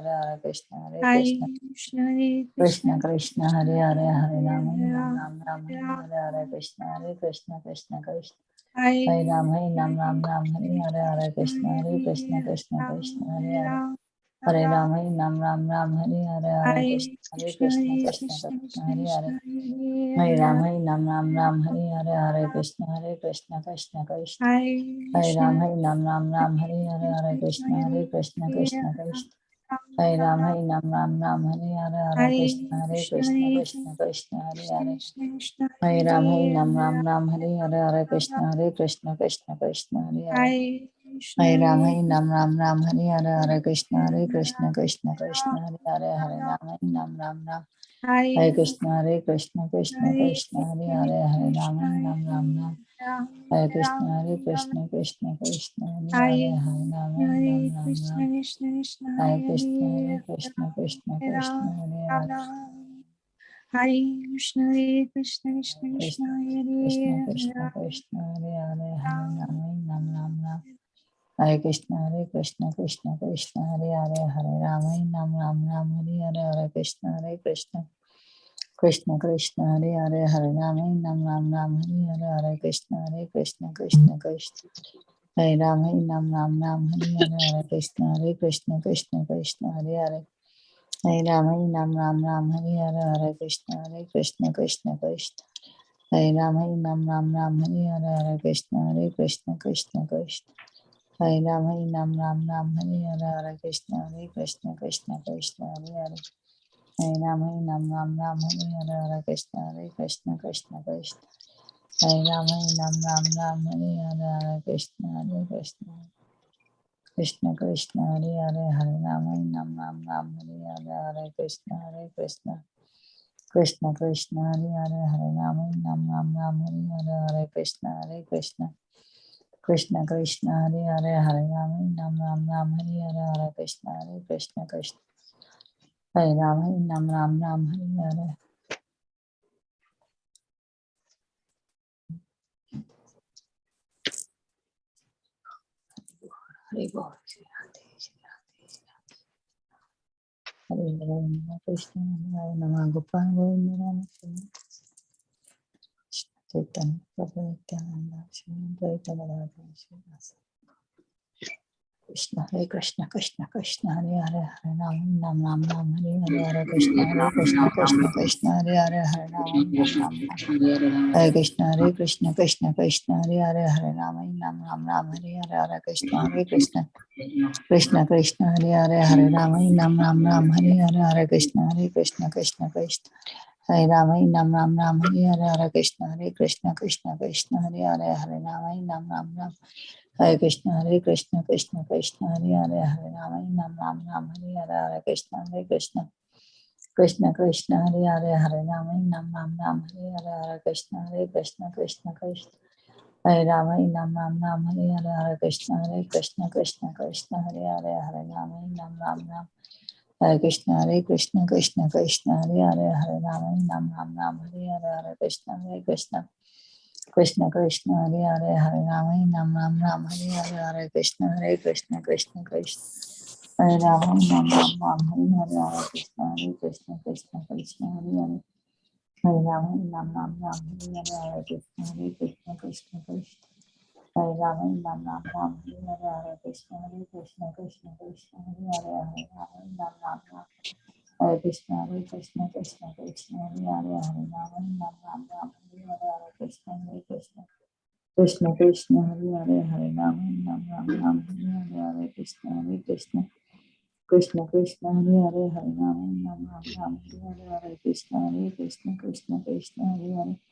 Hare Hare Krishna Hare Hare Krishna Krishna Hare Krishna Krishna Krishna Hare Hare Hare Rama Hare Ram Ram Ram Hare Hare Krishna Hare Krishna Krishna Krishna Hare Hare Ram Hare Ram Hare Ram Ram Hare Hare Hare Krishna Hare Krishna Krishna Krishna Hare Hare Hare Ram Hare Ram Ram Ram Hare Hare Hare Krishna Hare Krishna Krishna Krishna Hare Hare Hare Ram Hare Ram Ram Ram Hare Hare Hare Krishna Hare Krishna Krishna Krishna Hare Ram Hare Ram Ram Ram Hare Hare Hare Krishna Hare Krishna Krishna Krishna Hare Ram Hare Ram Ram Ram Hare Hare Hare Krishna Hare Krishna Krishna Krishna Hare Hare Hare Ram Hare Ram Ram Ram Hare Hare Hare Krishna Hare Krishna Krishna Krishna Hare Hare Hare Ram Hare Ram Ram Ram Hare Hare Hare Krishna Hare Krishna Krishna Krishna Hare Hare Hare Ram Hare Ram Ram Ram Hare Krishna Hare Krishna Krishna Krishna Hare Hare Hare Ram Hare Ram Ram Ram Hare Krishna Hare Krishna Krishna Krishna Hare Hare Hare Ram Hare Ram Ram Ram Hare Krishna Hare Krishna Krishna Krishna Hare Hare Hare Krishna Hare Krishna Krishna Krishna Krishna Hare Krishna Hare Krishna Hare Hare Hare Ram Ram Ram Ram Hare Krishna Hare Krishna Krishna Krishna Hare Hare Hare Ram Ram Ram Ram Hare Hare Hare Krishna Hare Krishna Krishna Krishna Hare Hare Hare Ram Ram Ram Hare Hare Hare Krishna Hare Krishna Krishna Krishna Hare Ram Ram Ram Hare Hare Hare Krishna Hare Krishna Krishna Krishna Hare Hare Hare Ram Ram Hare Hare Hare Krishna Hare Krishna Krishna Krishna Hare Ram Ram Hare Hare Hare Krishna Hare Krishna Krishna Krishna Hare Ram Ram Hare Hare Hare Krishna Hare Krishna Krishna Krishna Hare Hare Hare Ram Ram Hare Hare Hare Krishna Hare Krishna Krishna Krishna Hare Ram Ram Hare Hare Hare Krishna Hare Krishna Krishna Krishna Hare Hare Hare Ram Ram Hare Hare Hare Krishna Hare Krishna Krishna Krishna Hare Hare Hare Ram Ram Hare Hare Hare Krishna Hare Krishna Krishna Krishna Hare Hare Hare Ram Ram Hare Hare Hare Krishna Hare Krishna Krishna Hare Ram Ram Hare Hare Hare Bol Shri Radhe Shri Radhe Shri Radhe Hare Hare Krishna Hare Nama Gopal Govinda Rama Chaitanya Prabhu Nityananda Shri Advaita Gadadhara Shri Dasa Krishna Hare Krishna Krishna Krishna Hare Hare Hare Ram Ram Hare Hare Hare Krishna Hare Krishna Krishna Krishna Hare Hare Hare Ram Ram Hare Krishna Hare Krishna Krishna Krishna Hare Hare Hare Ram Ram Hare Hare Hare Krishna Hare Krishna Krishna Krishna Hare Hare Hare Ram Ram Hare Hare Hare Krishna Hare Krishna Krishna Krishna Hare Ram Ram Hare Hare Hare Krishna Hare Krishna Krishna Krishna Hare Hare Hare Ram Ram Hare Krishna Hare Krishna Krishna Krishna Hare Hare Hare Ram Ram Hare Hare Hare Krishna Hare Krishna Krishna Krishna Hare Hare Hare Ram Ram Hare Hare Hare Krishna Hare Krishna Krishna Krishna Hare Ram Ram Hare Hare Hare Krishna Hare Krishna Krishna Krishna Hare Hare Hare Ram Hare Krishna Hare Krishna Krishna Krishna Hare Hare Hare Ram Hare Hare Hare Krishna Hare Krishna Krishna Krishna Hare Hare Hare Ram Hare Hare Hare Krishna Hare Krishna Krishna Krishna Hare Ram Hare Hare Hare Krishna Hare Krishna Krishna Krishna Hare Hare Hare Ram Hare Hare Hare Krishna Hare Krishna Krishna Krishna Hare Ram Hare Hare Hare Krishna Hare Krishna Krishna Krishna Hare Hare Hare Hare Krishna Hare Krishna Krishna Krishna Hare Hare Hare Ram Hare Hare Hare Krishna Hare Krishna Krishna Krishna Hare Hare Hare Ram Hare Hare Hare Krishna Hare Krishna Krishna Krishna Hare Hare Hare Ram Hare Hare Hare Krishna Hare Krishna Krishna Krishna Hare Hare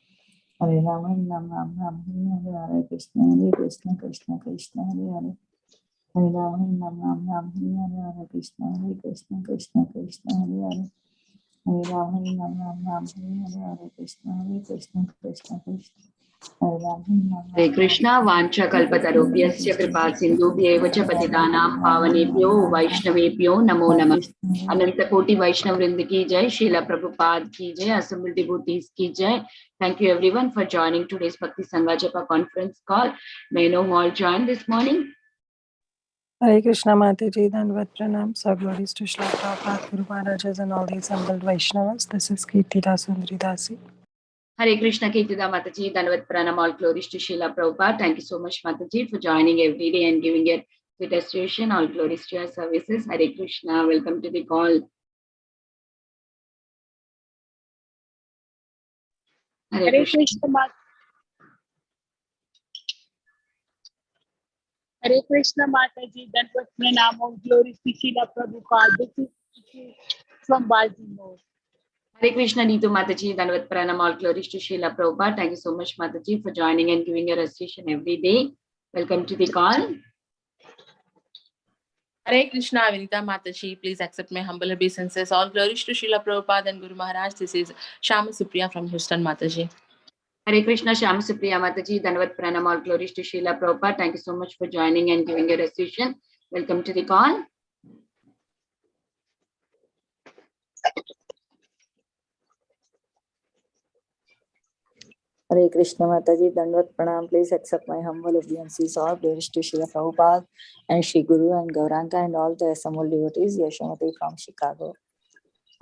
Hare Ram Hare Hare Hare Krishna Hare Krishna Krishna Krishna Hare Hare Hare Ram Hare Hare Hare Krishna Hare Krishna Krishna Krishna Hare Hare Hare Ram Hare Hare Hare Krishna Hare Krishna Krishna Krishna Hare Krishna Vancha Kalpatarubhyasya Kripa Sindhubhyev cha Patitanam Pavanebhyo Vaishnavebhyo Namo Namah. Ananta Koti Vaishnav Vrinda ki jai, Srila Prabhupada ki jai, assembled devotees ki jai. Thank you everyone for joining today's Bhakti Sangha Japa conference call. May I know who all joined this morning? Hare Krishna Mataji, Dandavat Pranam, Sir glories to Srila Prabhupada, Guru Maharajas and all the assembled Vaishnavas. This is Caitanya Bhagavata Adi. Hare Krishna, Caitanya Mataji, Dandavat Pranam, all glories to Srila Prabhupada. Thank you so much, Mataji, for joining every day and giving your attestation. All glories to your services. Hare Krishna, welcome to the call. Hare Krishna. Hare Krishna Mataji, Dandavat Pranam, all glories to Srila Prabhupada. This is from Baltimore. Hare Krishna, Neetu Mataji, Dandavat Pranam, all glories to Srila Prabhupada. Thank you so much, Mataji, for joining and giving your association every day. Welcome to the call. Hare Krishna, Vinita Mataji, please accept my humble obeisances. All glories to Srila Prabhupada and Guru Maharaj. This is Shama Supriya from Houston, Mataji. Hare Krishna, Shama Supriya Mataji, Dandavat Pranam, all glories to Srila Prabhupada. Thank you so much for joining and giving your association. Welcome to the call. Hare Krishna Mataji, Dandavat Pranam. Please accept my humble obeisances. All glories to Srila Prabhupada and Shri Guru and Gauranga and all the assembled devotees. Yashamati from Chicago.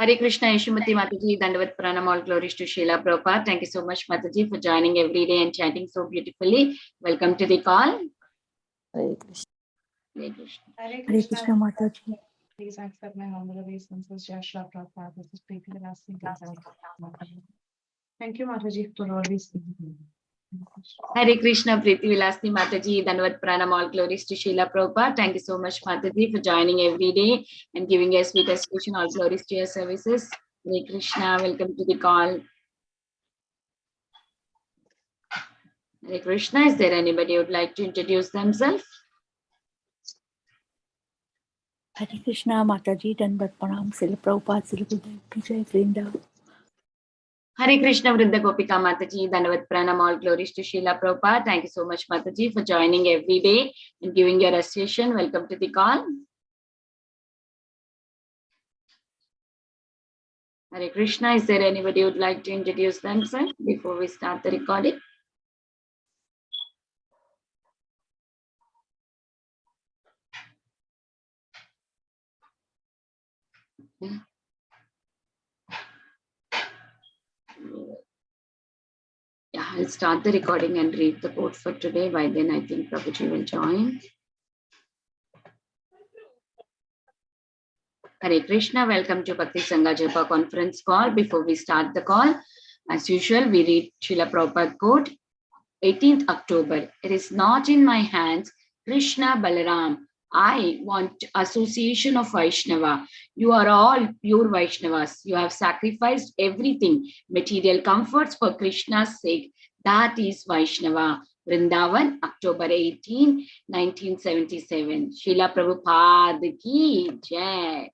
Hare Krishna, Yashumati Mataji, Dandavat Pranam, all glories to Srila Prabhupada. Thank you so much, Mataji, for joining every day and chanting so beautifully. Welcome to the call. Hare Krishna. Hare Krishna. Hare Hare Krishna Mataji. Please accept my humble obeisances, Jai Shri Prabhupada. This is Preeti Vilasthi. Thank you, Mataji, for always being here. Hare Krishna, Preeti Vilasthi Mataji, Dandavat Pranam, all glories to Srila Prabhupada. Thank you so much, Mataji, for joining every day and giving us sweet association. All glories to your services. Hare Krishna, welcome to the call. Hare Krishna, is there anybody who would like to introduce themselves? Hare Krishna Mataji, Dandavat Pranam, Srila Prabhupada, Srila Gurudev Ki Jai, Vrinda. Hare Krishna, Vrinda Gopika Mataji, Dandavat Pranam, all glories to Srila Prabhupada. Thank you so much, Mataji, for joining every day and giving your association. Welcome to the call. Hare Krishna, is there anybody who would like to introduce themselves before we start the recording? Yeah. Yeah, I'll start the recording and read the quote for today. By then, I think Prabhuji will join. Hare Krishna, welcome to Bhakti Sangha Japa conference call. Before we start the call, as usual, we read Srila Prabhupada quote, 18th October. It is not in my hands, Krishna Balaram. I want association of Vaishnava. You are all pure Vaishnavas. You have sacrificed everything, material comforts for Krishna's sake. That is Vaishnava. Vrindavan, October 18, 1977. Srila Prabhupada ki Jai.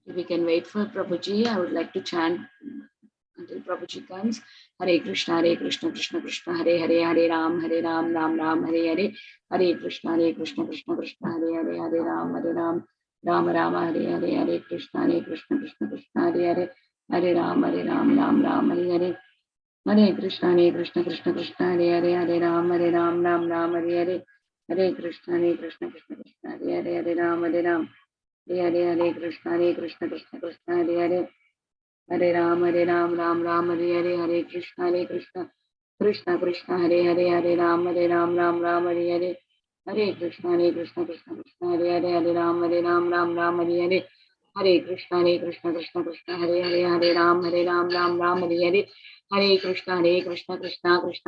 We can wait for Prabhuji. I would like to chant until Prabhuji comes. Hare Krishna, Krishna Krishna, Hare Hare, Hare Ram, Ram Ram, Hare Hare. Hare Krishna, Krishna Krishna, Hare Hare, Hare Ram, Ram Ram, Hare Hare. Hare Krishna, Krishna Krishna, Hare Hare, Hare Ram, Ram Hare Hare. Hare Krishna, Krishna Krishna, Hare Hare, Hare Ram, Ram Hare Hare. Hare Krishna, Krishna Krishna, Hare Hare, Hare Ram, Hare Hare Krishna, Hare Hare. Hare Ram, Ram Hare Hare. Hare Krishna, Krishna Krishna, Hare Hare, Hare Ram, Ram Hare Hare. Hare Krishna, Krishna Krishna, Hare Hare, Hare Ram, Ram Hare Hare. Hare Krishna, Krishna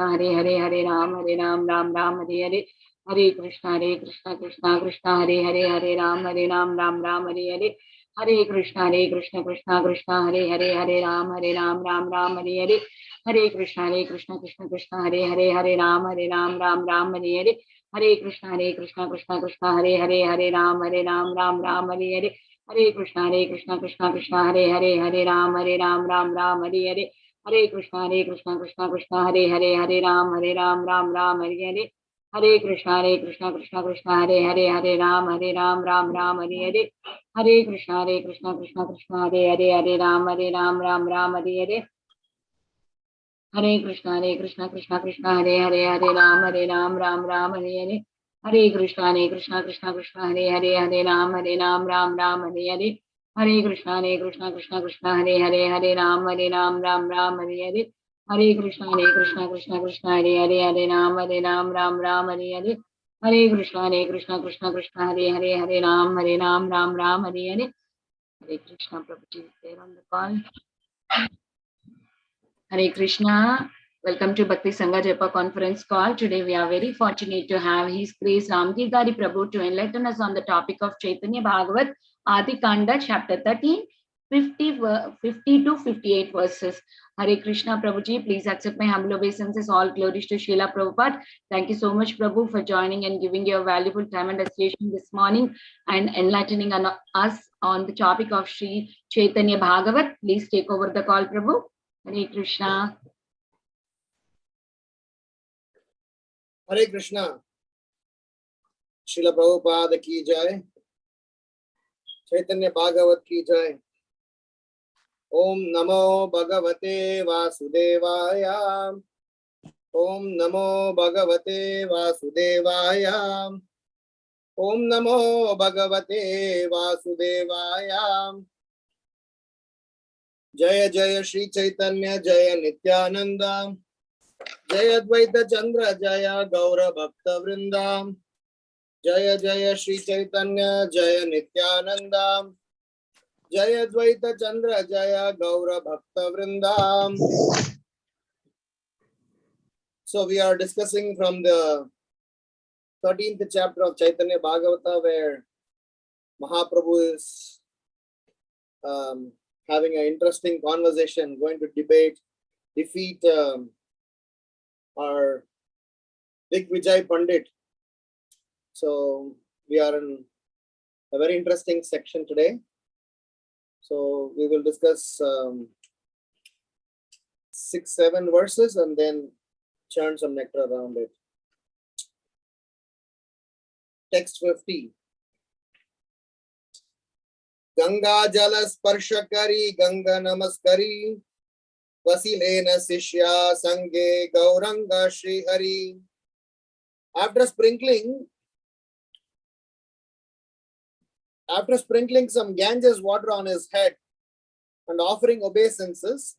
Hare Hare, Hare Ram, Ram Hare Hare. Hare Krishna, Krishna Hare Hare, Hare Ram, Ram Hare Hare. Hare Krishna, Krishna Hare Hare, Hare Ram, Ram Hare Hare. Hare Krishna, Krishna Hare Hare, Hare Ram, Ram Hare Hare. Hare Krishna, Krishna Hare Hare, Hare Ram, Ram Hare Hare. Hare Krishna, Krishna Hare Hare, Hare Ram, Ram Hare Hare. Hare Krishna, Krishna Hare Hare, Hare Ram, Ram Hare Hare. Hare Krishna, Krishna Hare Hare, Hare Ram, Ram Hare Hare. Hare Krishna, Krishna Hare Hare, Hare Ram, Ram Hare Hare. Hare Krishna, Krishna Hare Hare, Hare Ram, Ram Hare Hare. Hare Krishna Krishna Krishna Hare Hare Hare Ram Ram Hare Hare. Hare Krishna Krishna Krishna Hare Hare Ram Ram Hare Hare. Hare Krishna Krishna Krishna Hare Hare Ram Ram Hare Hare. Hare Krishna Krishna Hare Ram Ram Hare Hare. Hare Krishna Krishna Hare Ram Ram Hare Hare. Hare Krishna, Prabhuji is there on the call. Hare Krishna. Welcome to Bhakti Sangha Japa conference call. Today we are very fortunate to have His Grace Ramgiridhari Prabhu to enlighten us on the topic of Caitanya Bhagavata Adi khanda, chapter 13, 50 to 58 verses. Hare Krishna, Prabhuji, please accept my humble obeisances. All glories to Srila Prabhupada. Thank you so much, Prabhu, for joining and giving your valuable time and association this morning and enlightening us on the topic of Sri Caitanya Bhagavat. Please take over the call, Prabhu. Hare Krishna. Hare Krishna. Srila Prabhupada ki jai. Caitanya Bhagavat ki jai. Om Namo Bhagavate Vasudevaya. Om Namo Bhagavate Vasudevaya. Om Namo Bhagavate Vasudevaya. Jaya Jaya Shri Chaitanya Jaya Nityananda. Jaya Advaita Chandra Jaya Gaura Bhakta Vrindam. Jaya Jaya Shri Chaitanya Jaya Nityananda. Jaya Advaita Chandra Jaya Gaura Bhakta Vrindam. So we are discussing from the 13th chapter of Caitanya Bhagavata, where Mahaprabhu is having an interesting conversation, going to defeat our Digvijay Pandit. So we are in a very interesting section today. So we will discuss 6-7 verses and then churn some nectar around it. Text 50. Ganga jala sparsha kari, Ganga namaskari, Vasilena Sishya Sange Gauranga Shri Hari. After sprinkling some Ganges water on his head and offering obeisances,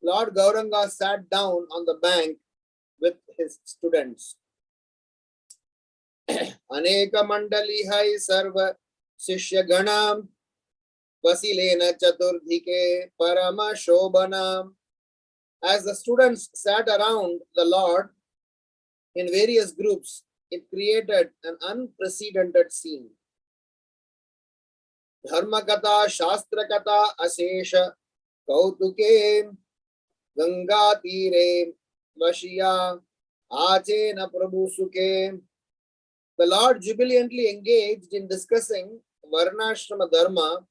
Lord Gauranga sat down on the bank with his students. Aneka mandali hai sarva Sishya ganam, Vasilena Chaturdhike Parama Shobhanam. As the students sat around the Lord in various groups, it created an unprecedented scene. Dharma Katha, Shastra Katha, Asesha, Kautuke, Ganga Tire, Vashiya, Achena Prabhu Suke. The Lord jubilantly engaged in discussing Varnashrama Dharma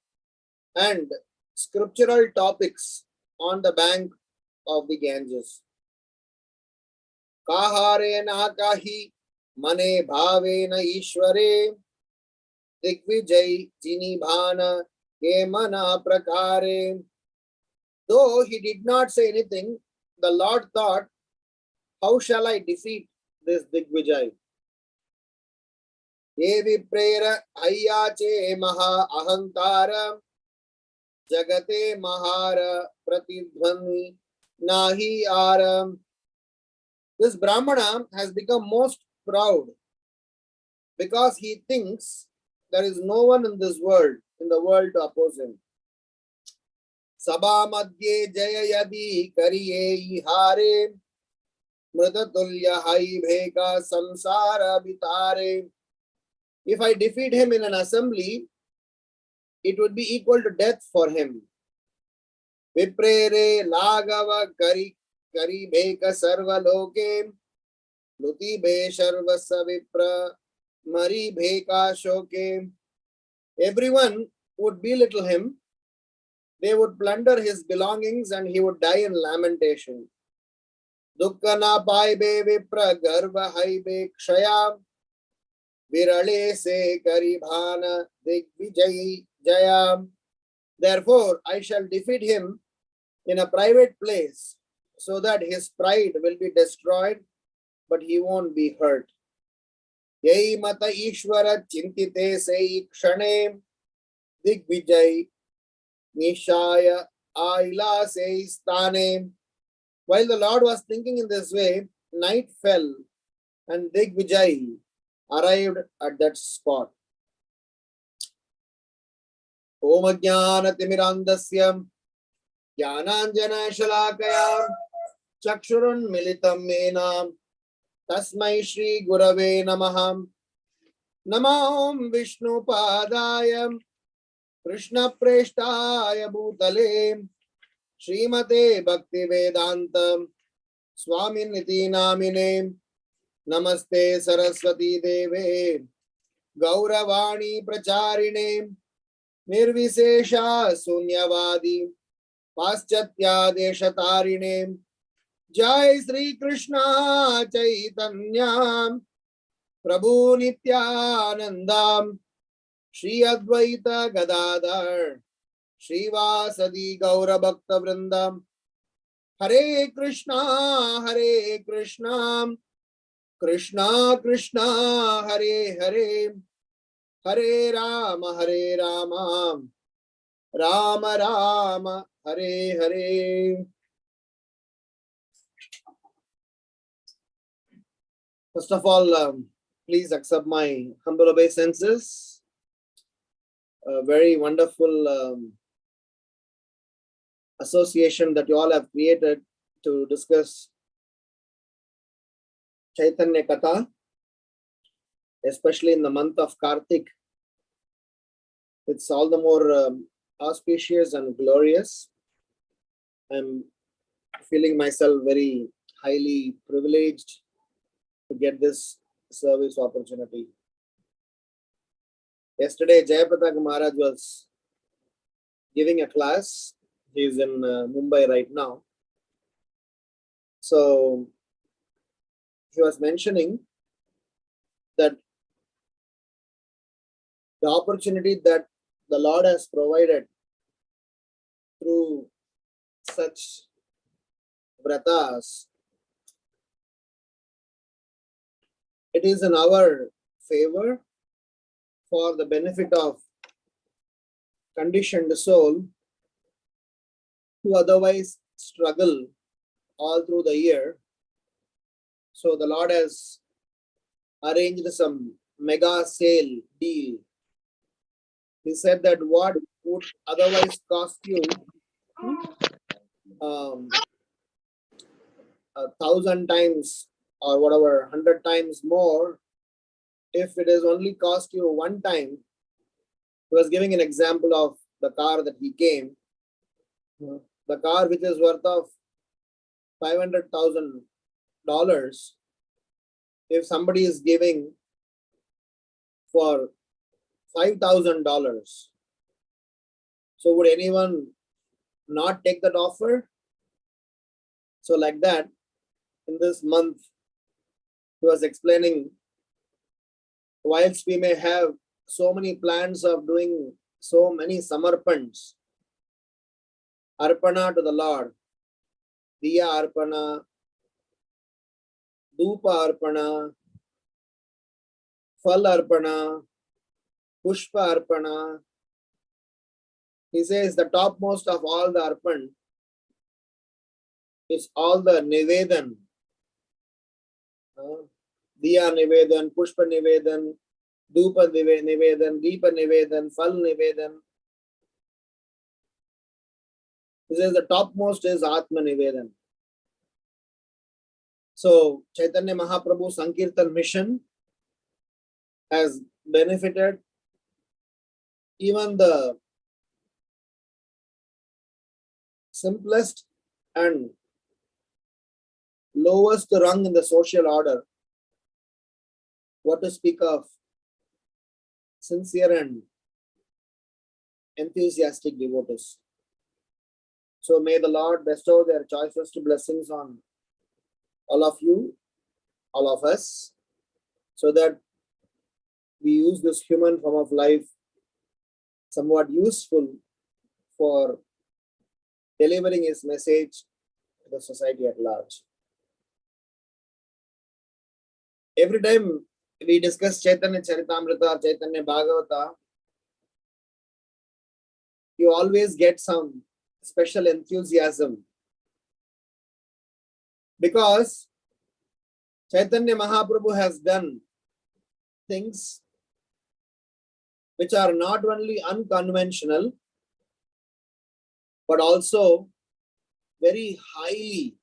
and scriptural topics on the bank of the Ganges. Kahare na kahi mane bhave na ishware Digvijay jini bhana ke mana prakare. Though he did not say anything, the Lord thought, how shall I defeat this Digvijay? Yevi prera ayyache maha ahantara Jagate mahara pratidhvani nahi aram. This Brahmana has become most proud because he thinks there is no one in the world to oppose him. Sabha madhye jaya yadi kariye ihare mritatulya hai bheka samsara bitare. If I defeat him in an assembly, it would be equal to death for him. Viprere lagava kari bheka sarva loke nuti be sharvasa vipra mari bheka shoke. Everyone would belittle him. They would plunder his belongings and he would die in lamentation. Dukkha na pai be vipra garva hai be kshaya virale se kari bhana digvijay jaya. Therefore, I shall defeat him in a private place so that his pride will be destroyed, but he won't be hurt. Yai mata Ishvara chintite sei kshane digvijay nishaya aila sei stane. While the Lord was thinking in this way, night fell and Digvijay arrived at that spot. Om Ajnana Timirandasya Jnananjana Shalakaya Chakshurun Militam Mena Tasmai Shri Gurave Namaham Namaham Vishnu Padayam Krishna Preshtaya Bhutale Srimate Bhakti Vedantam Swami Niti Namine Namaste Saraswati Deve Gauravani Pracharine Nirvisesha Sunyavadi Paschatya Deshatarine Jai Sri Krishna Chaitanya Prabhu Nityanandam Shri Advaita Gadadhar Shri Vasadi Gaura Bhakta Vrindam Hare Krishna Krishna Krishna Hare Hare Hare Rama Rama Rama Hare Hare. First of all, please accept my humble obeisances. A very wonderful association that you all have created to discuss Chaitanya Katha, especially in the month of Kartik. It's all the more auspicious and glorious. I'm feeling myself very highly privileged to get this service opportunity. Yesterday, Jayapatak Maharaj was giving a class. He's in Mumbai right now. So he was mentioning that the opportunity that the Lord has provided through such vratas, it is in our favor for the benefit of conditioned soul who otherwise struggle all through the year. So the Lord has arranged some mega sale deal. He said that what would otherwise cost you 1,000 times or whatever, 100 times more, if it is only cost you one time. He was giving an example of the car that he came. The car which is worth of $500,000, if somebody is giving for $5,000, so would anyone not take that offer? So like that, in this month, he was explaining, whilst we may have so many plans of doing so many samarpans, arpana to the Lord, diya arpana, dhupa arpana, phal arpana, pushpa arpana. He says the topmost of all the arpan is all the nivedan. Diya nivedan, pushpa nivedan, dhupa nivedan, deepa nivedan, phal nivedan. He says the topmost is Atma Nivedan. So Chaitanya Mahaprabhu Sankirtan mission has benefited even the simplest and lowest rung in the social order. What to speak of sincere and enthusiastic devotees. So may the Lord bestow their choicest blessings on all of you, all of us, so that we use this human form of life somewhat useful for delivering his message the society at large. Every time we discuss Chaitanya Charitamrita, Caitanya Bhagavata, you always get some special enthusiasm, because Chaitanya Mahaprabhu has done things which are not only unconventional, but also very highly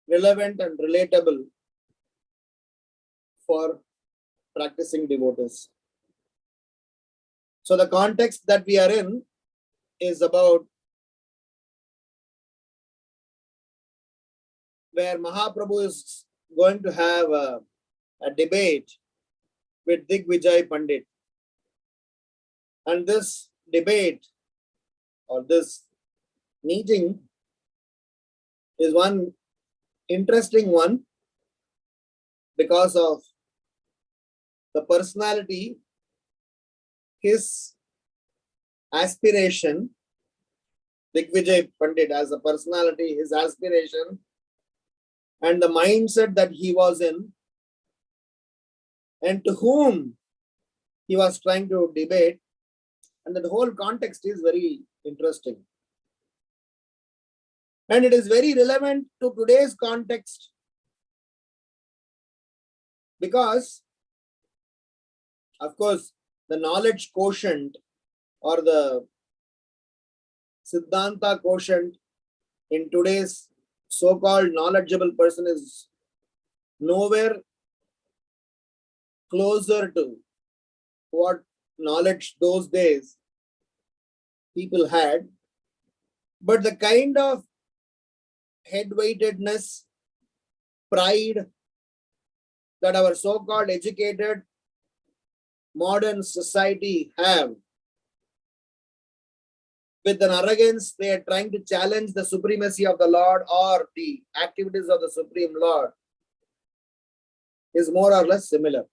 relevant and relatable for practicing devotees. So the context that we are in is about where Mahaprabhu is going to have a debate with Digvijay Pandit. And this debate or this meeting is one interesting one because of the personality, his aspiration, Digvijay Pandit as a personality, his aspiration, and the mindset that he was in, and to whom he was trying to debate, and the whole context is very interesting. And it is very relevant to today's context, because, of course, the knowledge quotient or the Siddhanta quotient in today's so-called knowledgeable person is nowhere closer to what knowledge those days people had. But the kind of head-weightedness, pride that our so-called educated modern society have, with an arrogance, they are trying to challenge the supremacy of the Lord or the activities of the Supreme Lord, is more or less similar.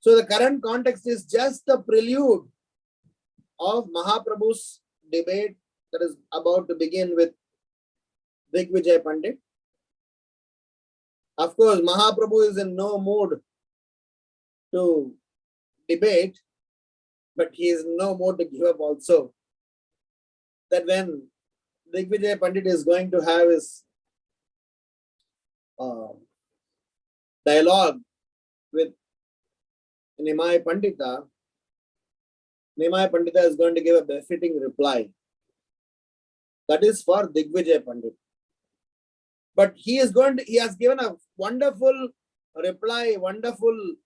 So the current context is just the prelude of Mahaprabhu's debate that is about to begin with Digvijay Pandit. Of course, Mahaprabhu is in no mood to debate, but he is in no mood to give up also. That when Digvijay Pandit is going to have his dialogue with Nimai Pandita is going to give a befitting reply. That is for Digvijay Pandit. But he has given a wonderful reply, wonderful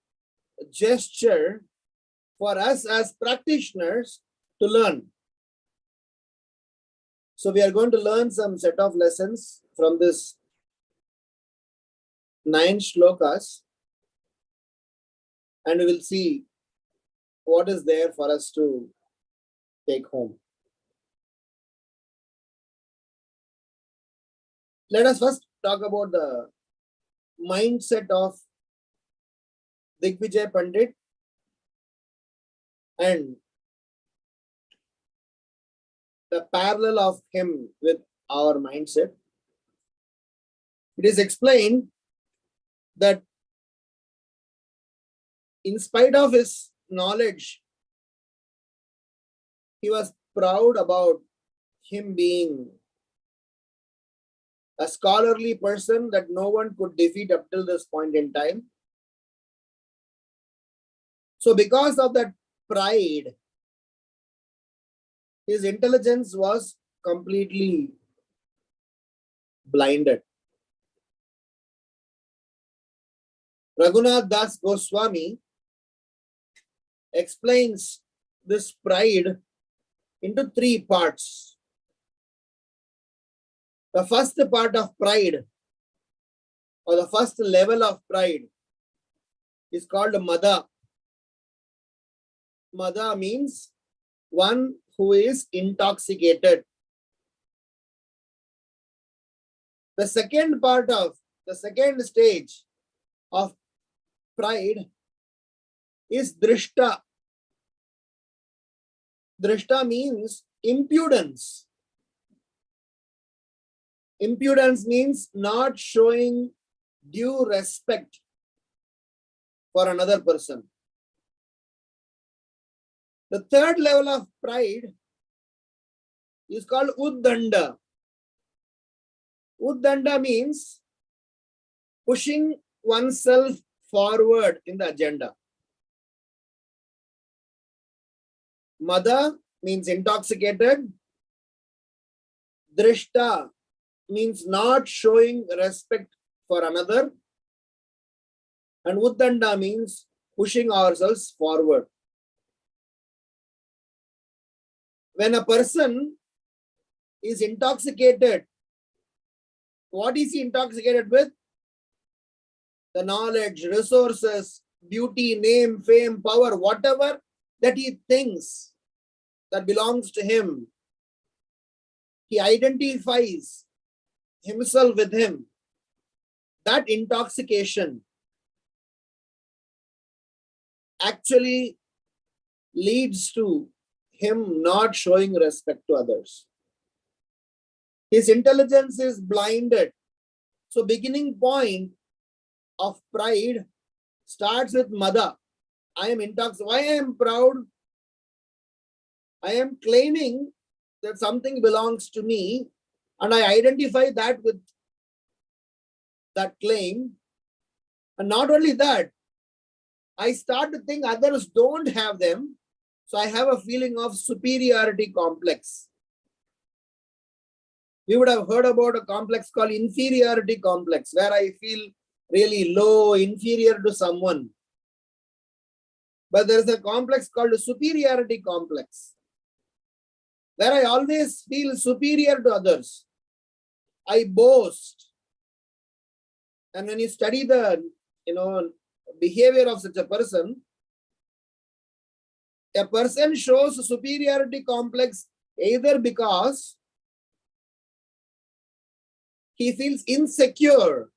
gesture for us as practitioners to learn. So we are going to learn some set of lessons from this 9 shlokas, and we will see what is there for us to take home. Let us first talk about the mindset of Digvijay Pandit and the parallel of him with our mindset. It is explained that in spite of his knowledge, he was proud about him being a scholarly person that no one could defeat up till this point in time. So because of that pride, his intelligence was completely blinded. Raghunath Das Goswami explains this pride into 3 parts. The first part of pride, or the first level of pride, is called Mada. Mada means one who is intoxicated. The second stage of pride is Drishta. Drishta means impudence. Impudence means not showing due respect for another person. The third level of pride is called uddanda. Uddanda means pushing oneself forward in the agenda. Mada means intoxicated. Drishta means not showing respect for another. And uddanda means pushing ourselves forward. When a person is intoxicated, what is he intoxicated with? The knowledge, resources, beauty, name, fame, power, whatever that he thinks that belongs to him. He identifies himself with him. That intoxication actually leads to him not showing respect to others. His intelligence is blinded. So beginning point of pride starts with mada. I am intoxicated. Why I am proud? I am claiming that something belongs to me and I identify that with that claim. And not only that, I start to think others don't have them. So I have a feeling of superiority complex. We would have heard about a complex called inferiority complex, where I feel really low, inferior to someone. But there is a complex called a superiority complex, where I always feel superior to others. I boast. And when you study the behavior of such a person shows a superiority complex either because he feels insecure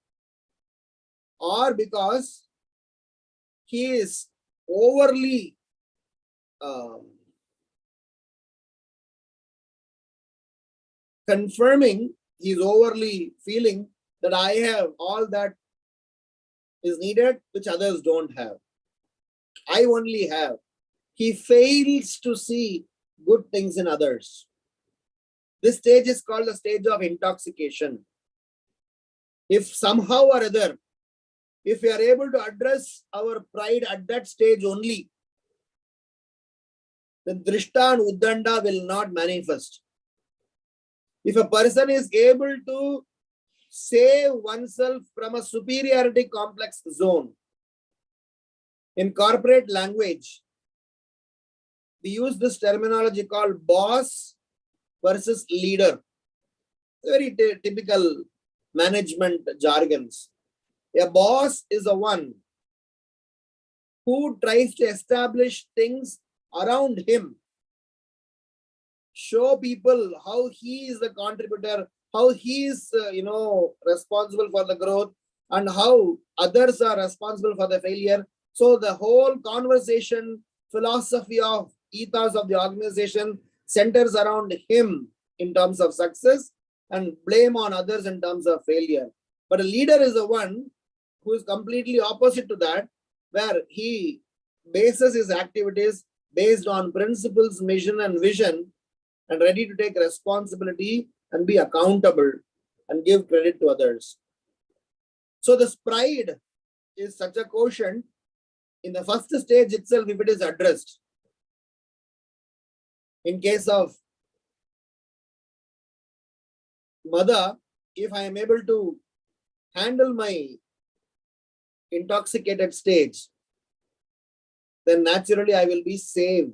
or because he is overly confirming, he is overly feeling that I have all that is needed, which others don't have. I only have. He fails to see good things in others. This stage is called the stage of intoxication. If somehow or other, if we are able to address our pride at that stage only, then drishta and uddanda will not manifest. If a person is able to save oneself from a superiority complex zone, in corporate language, we use this terminology called boss versus leader. Very typical management jargons. A boss is the one who tries to establish things around him, show people how he is the contributor, how he is responsible for the growth, and how others are responsible for the failure. So the whole conversation, philosophy of ethos of the organization centers around him in terms of success and blame on others in terms of failure. But a leader is the one who is completely opposite to that, where he bases his activities based on principles, mission, and vision, and ready to take responsibility and be accountable and give credit to others. So this pride is such a quotient. In the first stage itself, if it is addressed, in case of mother, if I am able to handle my intoxicated stage, then naturally I will be saved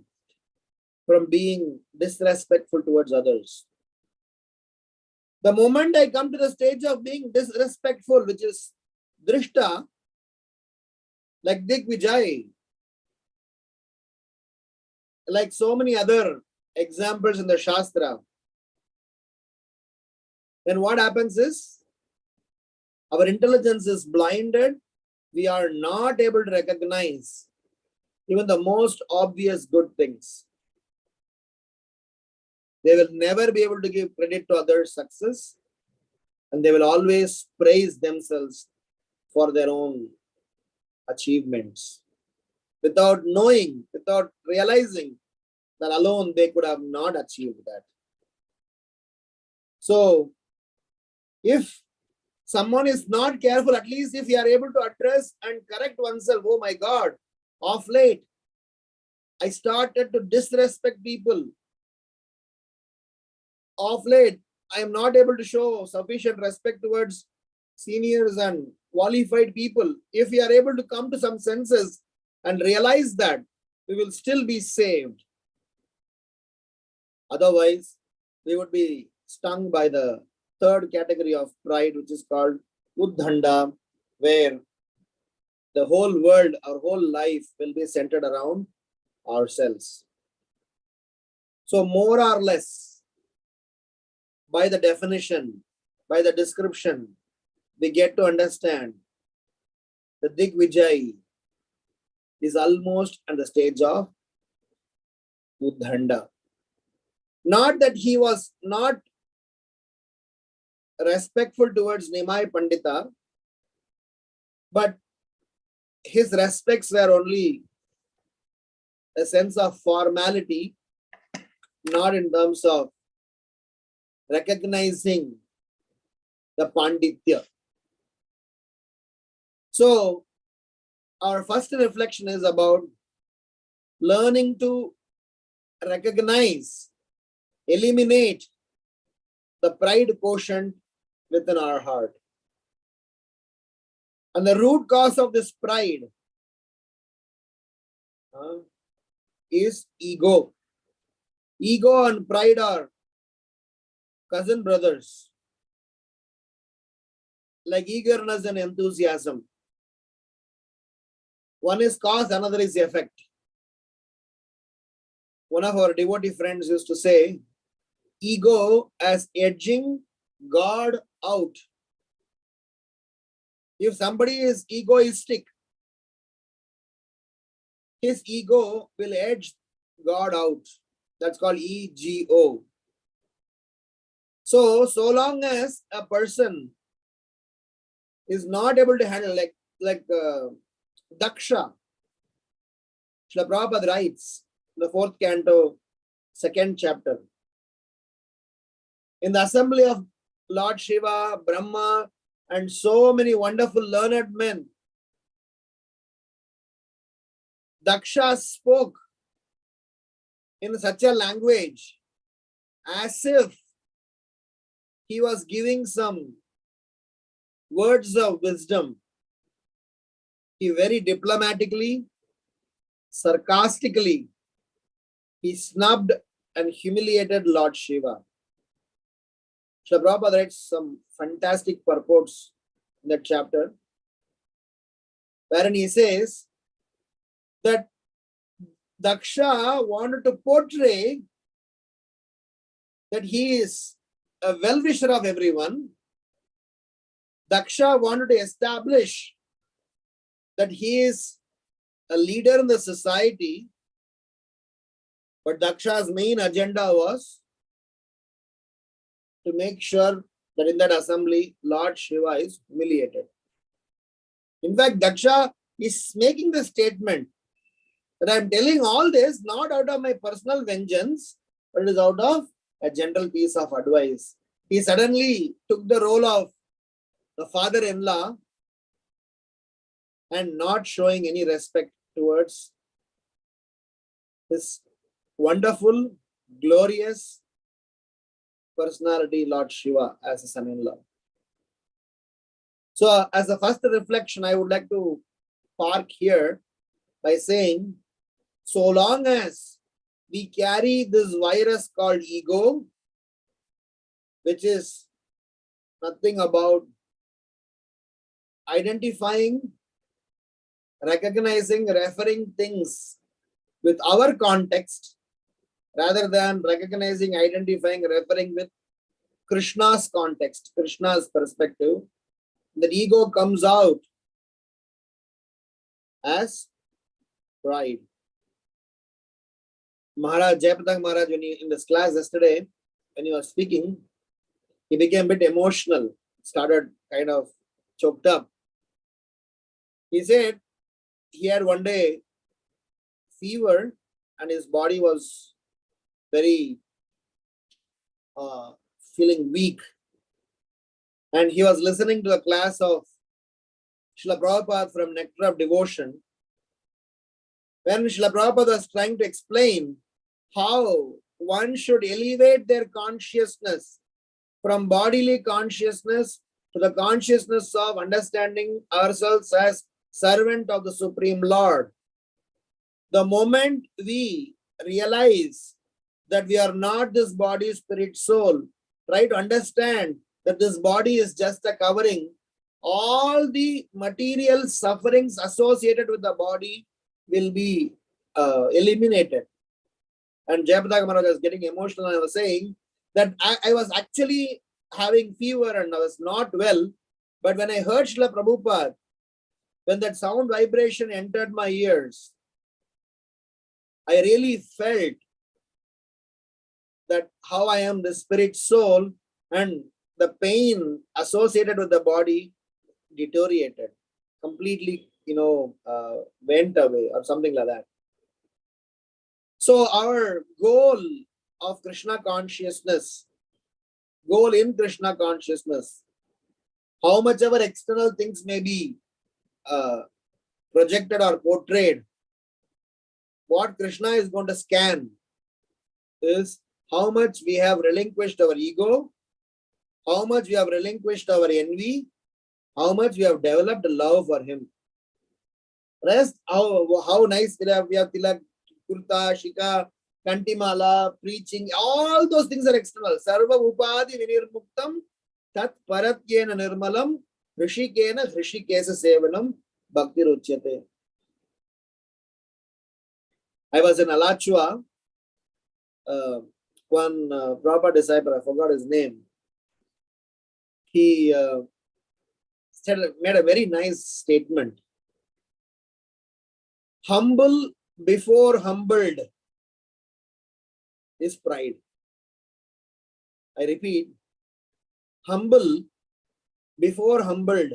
from being disrespectful towards others. The moment I come to the stage of being disrespectful, which is drishta, like Digvijay, like so many other examples in the Shastra, then what happens is our intelligence is blinded. We are not able to recognize even the most obvious good things. They will never be able to give credit to others' success. And they will always praise themselves for their own achievements without knowing, without realizing that alone they could have not achieved that. So if someone is not careful, at least if you are able to address and correct oneself, oh my God, of late, I started to disrespect people. Of late, I am not able to show sufficient respect towards seniors and qualified people. If we are able to come to some senses and realize that, we will still be saved. Otherwise, we would be stung by the third category of pride, which is called Uddhanda, where the whole world, our whole life will be centered around ourselves. So more or less, by the definition, by the description, we get to understand the Digvijay is almost at the stage of Uddhanda. Not that he was not respectful towards Nimai Pandita, but his respects were only a sense of formality, not in terms of recognizing the Panditya. So, our first reflection is about learning to recognize, eliminate the pride quotient within our heart. And the root cause of this pride is ego. Ego and pride are cousin brothers, like eagerness and enthusiasm. One is cause, another is effect. One of our devotee friends used to say, ego as edging God out. If somebody is egoistic, his ego will edge God out. That's called ego. So long as a person is not able to handle, like Daksha, Srila Prabhupada writes, the 4th canto, 2nd chapter. In the assembly of Lord Shiva, Brahma, and so many wonderful learned men, Daksha spoke in such a language as if he was giving some words of wisdom. He very diplomatically, sarcastically, he snubbed and humiliated Lord Shiva. Srila Prabhupada writes some fantastic purports in that chapter, wherein he says that Daksha wanted to portray that he is a well-wisher of everyone. Daksha wanted to establish that he is a leader in the society, but Daksha's main agenda was to make sure that in that assembly, Lord Shiva is humiliated. In fact, Daksha is making the statement that I am telling all this not out of my personal vengeance, but it is out of a general piece of advice. He suddenly took the role of the father-in-law and not showing any respect towards his wonderful, glorious personality, Lord Shiva, as a son-in-law. So, as a first reflection, I would like to park here by saying, so long as we carry this virus called ego, which is nothing about identifying, recognizing, referring things with our context, rather than recognizing, identifying, referring with Krishna's context, Krishna's perspective, the ego comes out as pride. Maharaj, Jayapatak Maharaj, in this class yesterday, when he was speaking, he became a bit emotional started kind of choked up. He said he had one day fever and his body was very feeling weak. And he was listening to a class of Srila Prabhupada from Nectar of Devotion, when Srila Prabhupada was trying to explain how one should elevate their consciousness from bodily consciousness to the consciousness of understanding ourselves as servant of the Supreme Lord. The moment we realize that we are not this body, spirit, soul, try to understand that this body is just a covering, all the material sufferings associated with the body will be eliminated. And Jayapataka Maharaj was getting emotional and I was saying that I was actually having fever and I was not well. But when I heard Srila Prabhupada, when that sound vibration entered my ears, I really felt that how I am the spirit soul and the pain associated with the body deteriorated, completely, went away or something like that. So our goal of Krishna consciousness, goal in Krishna consciousness, how much ever external things may be projected or portrayed, what Krishna is going to scan is how much we have relinquished our ego, how much we have relinquished our envy, how much we have developed love for him. Rest, how nice we have tilak, kurta, shika, kantimala, preaching, all those things are external. Sarva upadi vinirmuktam tat paratyena nirmalam hrishikena hrishikesa sevanam bhakti ruchyate. I was in Alachua, one Prabhupada disciple, I forgot his name. He made a very nice statement. Humble before humbled is pride. I repeat, humble before humbled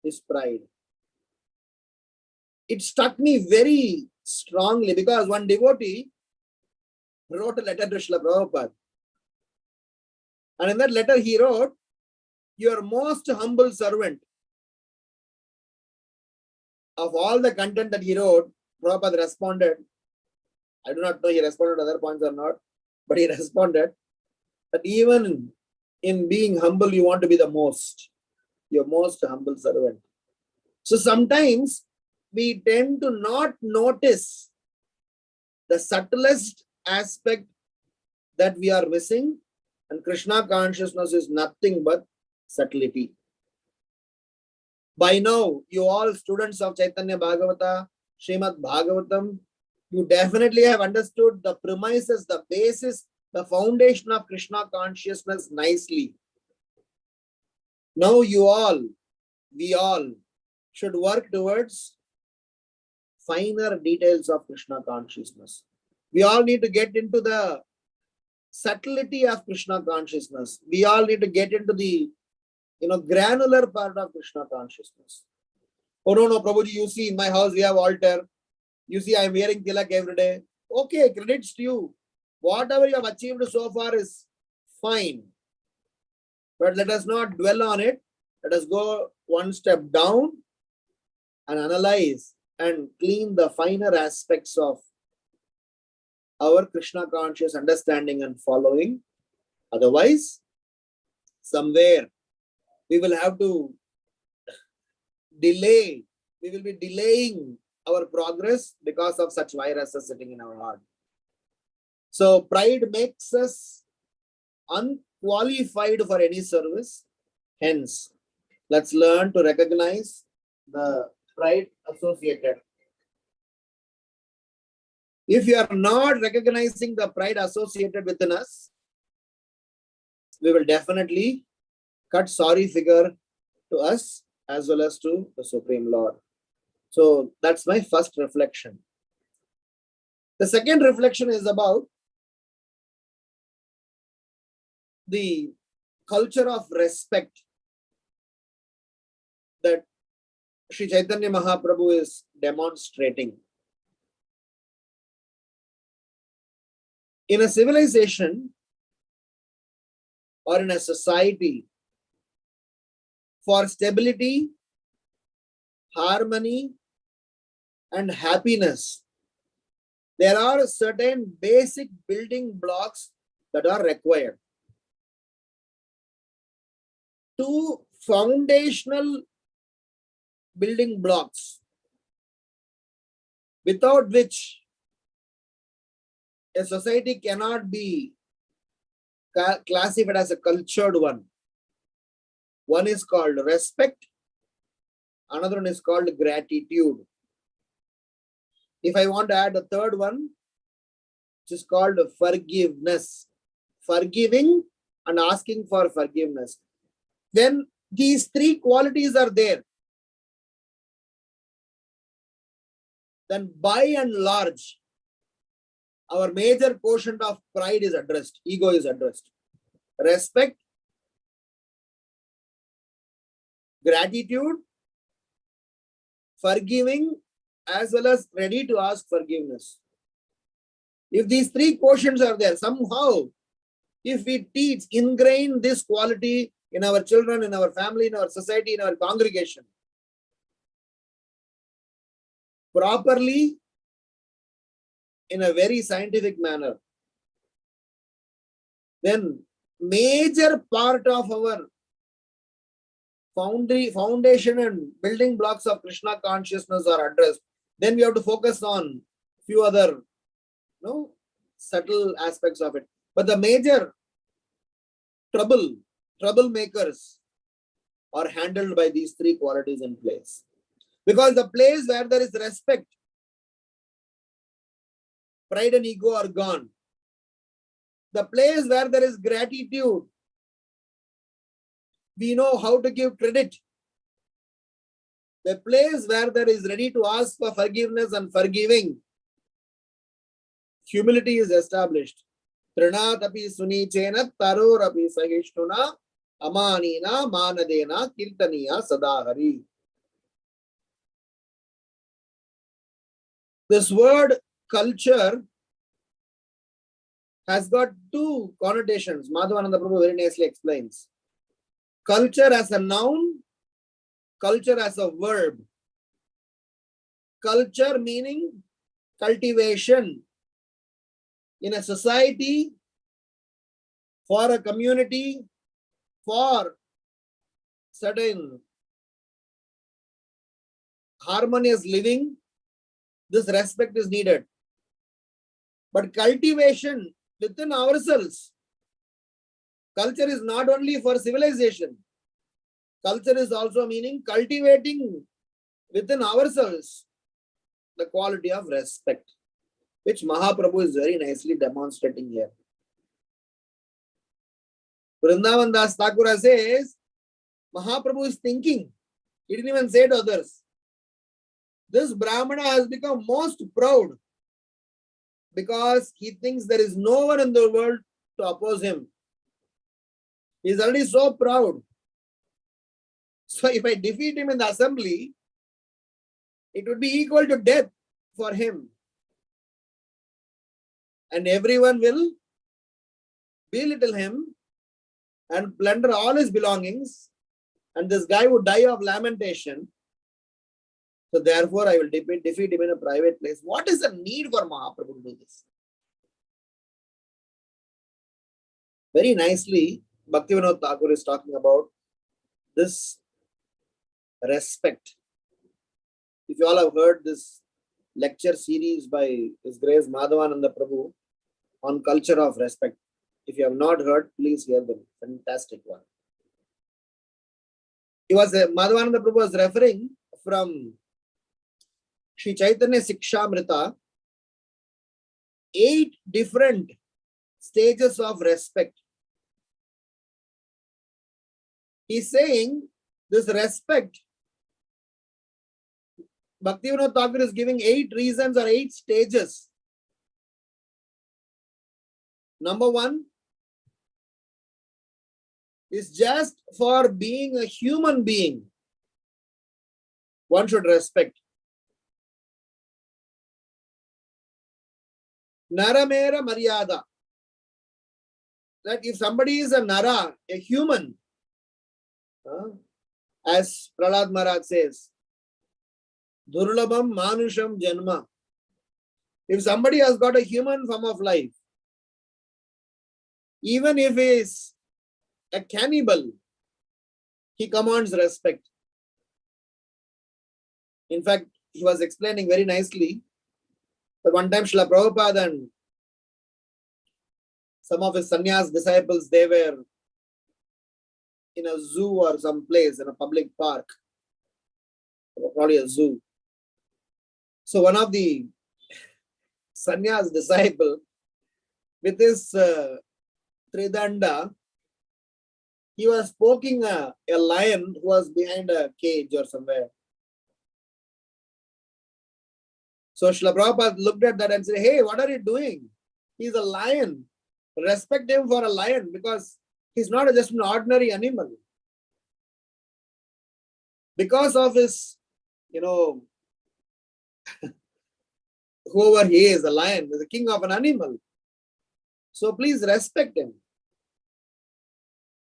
is pride. It struck me very strongly because one devotee wrote a letter to Srila Prabhupada. And in that letter he wrote, "Your most humble servant." Of all the content that he wrote, Prabhupada responded. I do not know he responded to other points or not, but he responded that even in being humble, you want to be the most, your most humble servant. So sometimes we tend to not notice the subtlest aspect that we are missing, and Krishna consciousness is nothing but subtlety. By now, you all students of Caitanya Bhagavata, Srimad Bhagavatam, you definitely have understood the premises, the basis, the foundation of Krishna consciousness nicely. Now you all, we all should work towards finer details of Krishna consciousness. We all need to get into the subtlety of Krishna consciousness. We all need to get into the granular part of Krishna consciousness. Oh no, Prabhuji, you see in my house we have altar. You see I am wearing tilak every day. Okay, credits to you. Whatever you have achieved so far is fine. But let us not dwell on it. Let us go one step down and analyze and clean the finer aspects of our Krishna conscious understanding and following. Otherwise, somewhere we will have to delay. We will be delaying our progress because of such viruses sitting in our heart. So pride makes us unqualified for any service. Hence, let's learn to recognize the pride associated. If you are not recognizing the pride associated within us, we will definitely cut sorry figure to us as well as to the Supreme Lord. So that's my first reflection. The second reflection is about the culture of respect that Sri Chaitanya Mahaprabhu is demonstrating. In a civilization or in a society, for stability, harmony, and happiness, there are certain basic building blocks that are required. Two foundational building blocks without which a society cannot be classified as a cultured one. One is called respect, another one is called gratitude. If I want to add a third one, which is called forgiveness, forgiving and asking for forgiveness. When these three qualities are there, then by and large, our major quotient of pride is addressed, ego is addressed. Respect, gratitude, forgiving, as well as ready to ask forgiveness. If these three quotients are there, somehow, if we teach, ingrain this quality in our children, in our family, in our society, in our congregation, properly, in a very scientific manner, then major part of our foundation and building blocks of Krishna consciousness are addressed. Then we have to focus on few other subtle aspects of it. But the major troublemakers are handled by these three qualities in place. Because the place where there is respect, pride and ego are gone. The place where there is gratitude, we know how to give credit. The place where there is ready to ask for forgiveness and forgiving, humility is established. Trinatapi sunichena tarorapi sahishtuna amanina manadena kirtaniya sadahari. This word culture has got two connotations. Madhavananda Prabhu very nicely explains. Culture as a noun, culture as a verb. Culture meaning cultivation. In a society, for a community, for certain harmonious living, this respect is needed. But cultivation within ourselves, culture is not only for civilization. Culture is also meaning cultivating within ourselves the quality of respect, which Mahaprabhu is very nicely demonstrating here. Vrindavan Das Thakura says, Mahaprabhu is thinking. He didn't even say to others. This Brahmana has become most proud because he thinks there is no one in the world to oppose him. He is already so proud. So if I defeat him in the assembly, it would be equal to death for him. And everyone will belittle him and plunder all his belongings. And this guy would die of lamentation. So therefore, I will defeat him in a private place. What is the need for Mahaprabhu to do this? Very nicely, Bhaktivinoda Thakur is talking about this respect. If you all have heard this lecture series by His Grace Madhavananda Prabhu on culture of respect, if you have not heard, please hear them. Fantastic one. Madhavananda Prabhu was referring from Sri Chaitanya Sikshamrita, 8 different stages of respect. He's saying this respect, Bhaktivinoda Thakur is giving 8 reasons or 8 stages. Number 1, is just for being a human being, one should respect. Naramera Maryada. That if somebody is a Nara, a human, as Prahlad Maharaj says, Durlabham Manusham Janma. If somebody has got a human form of life, even if he is a cannibal, he commands respect. In fact, he was explaining very nicely that one time Srila Prabhupada and some of his sannyas disciples, they were in a zoo or some place, in a public park, probably a zoo. So one of the sannyas disciple, with his tridanda, he was poking a lion who was behind a cage or somewhere. So Srila Prabhupada looked at that and said, hey, what are you doing? He's a lion. Respect him for a lion, because he's not just an ordinary animal. Because of his, whoever he is, a lion, is the king of an animal. So please respect him.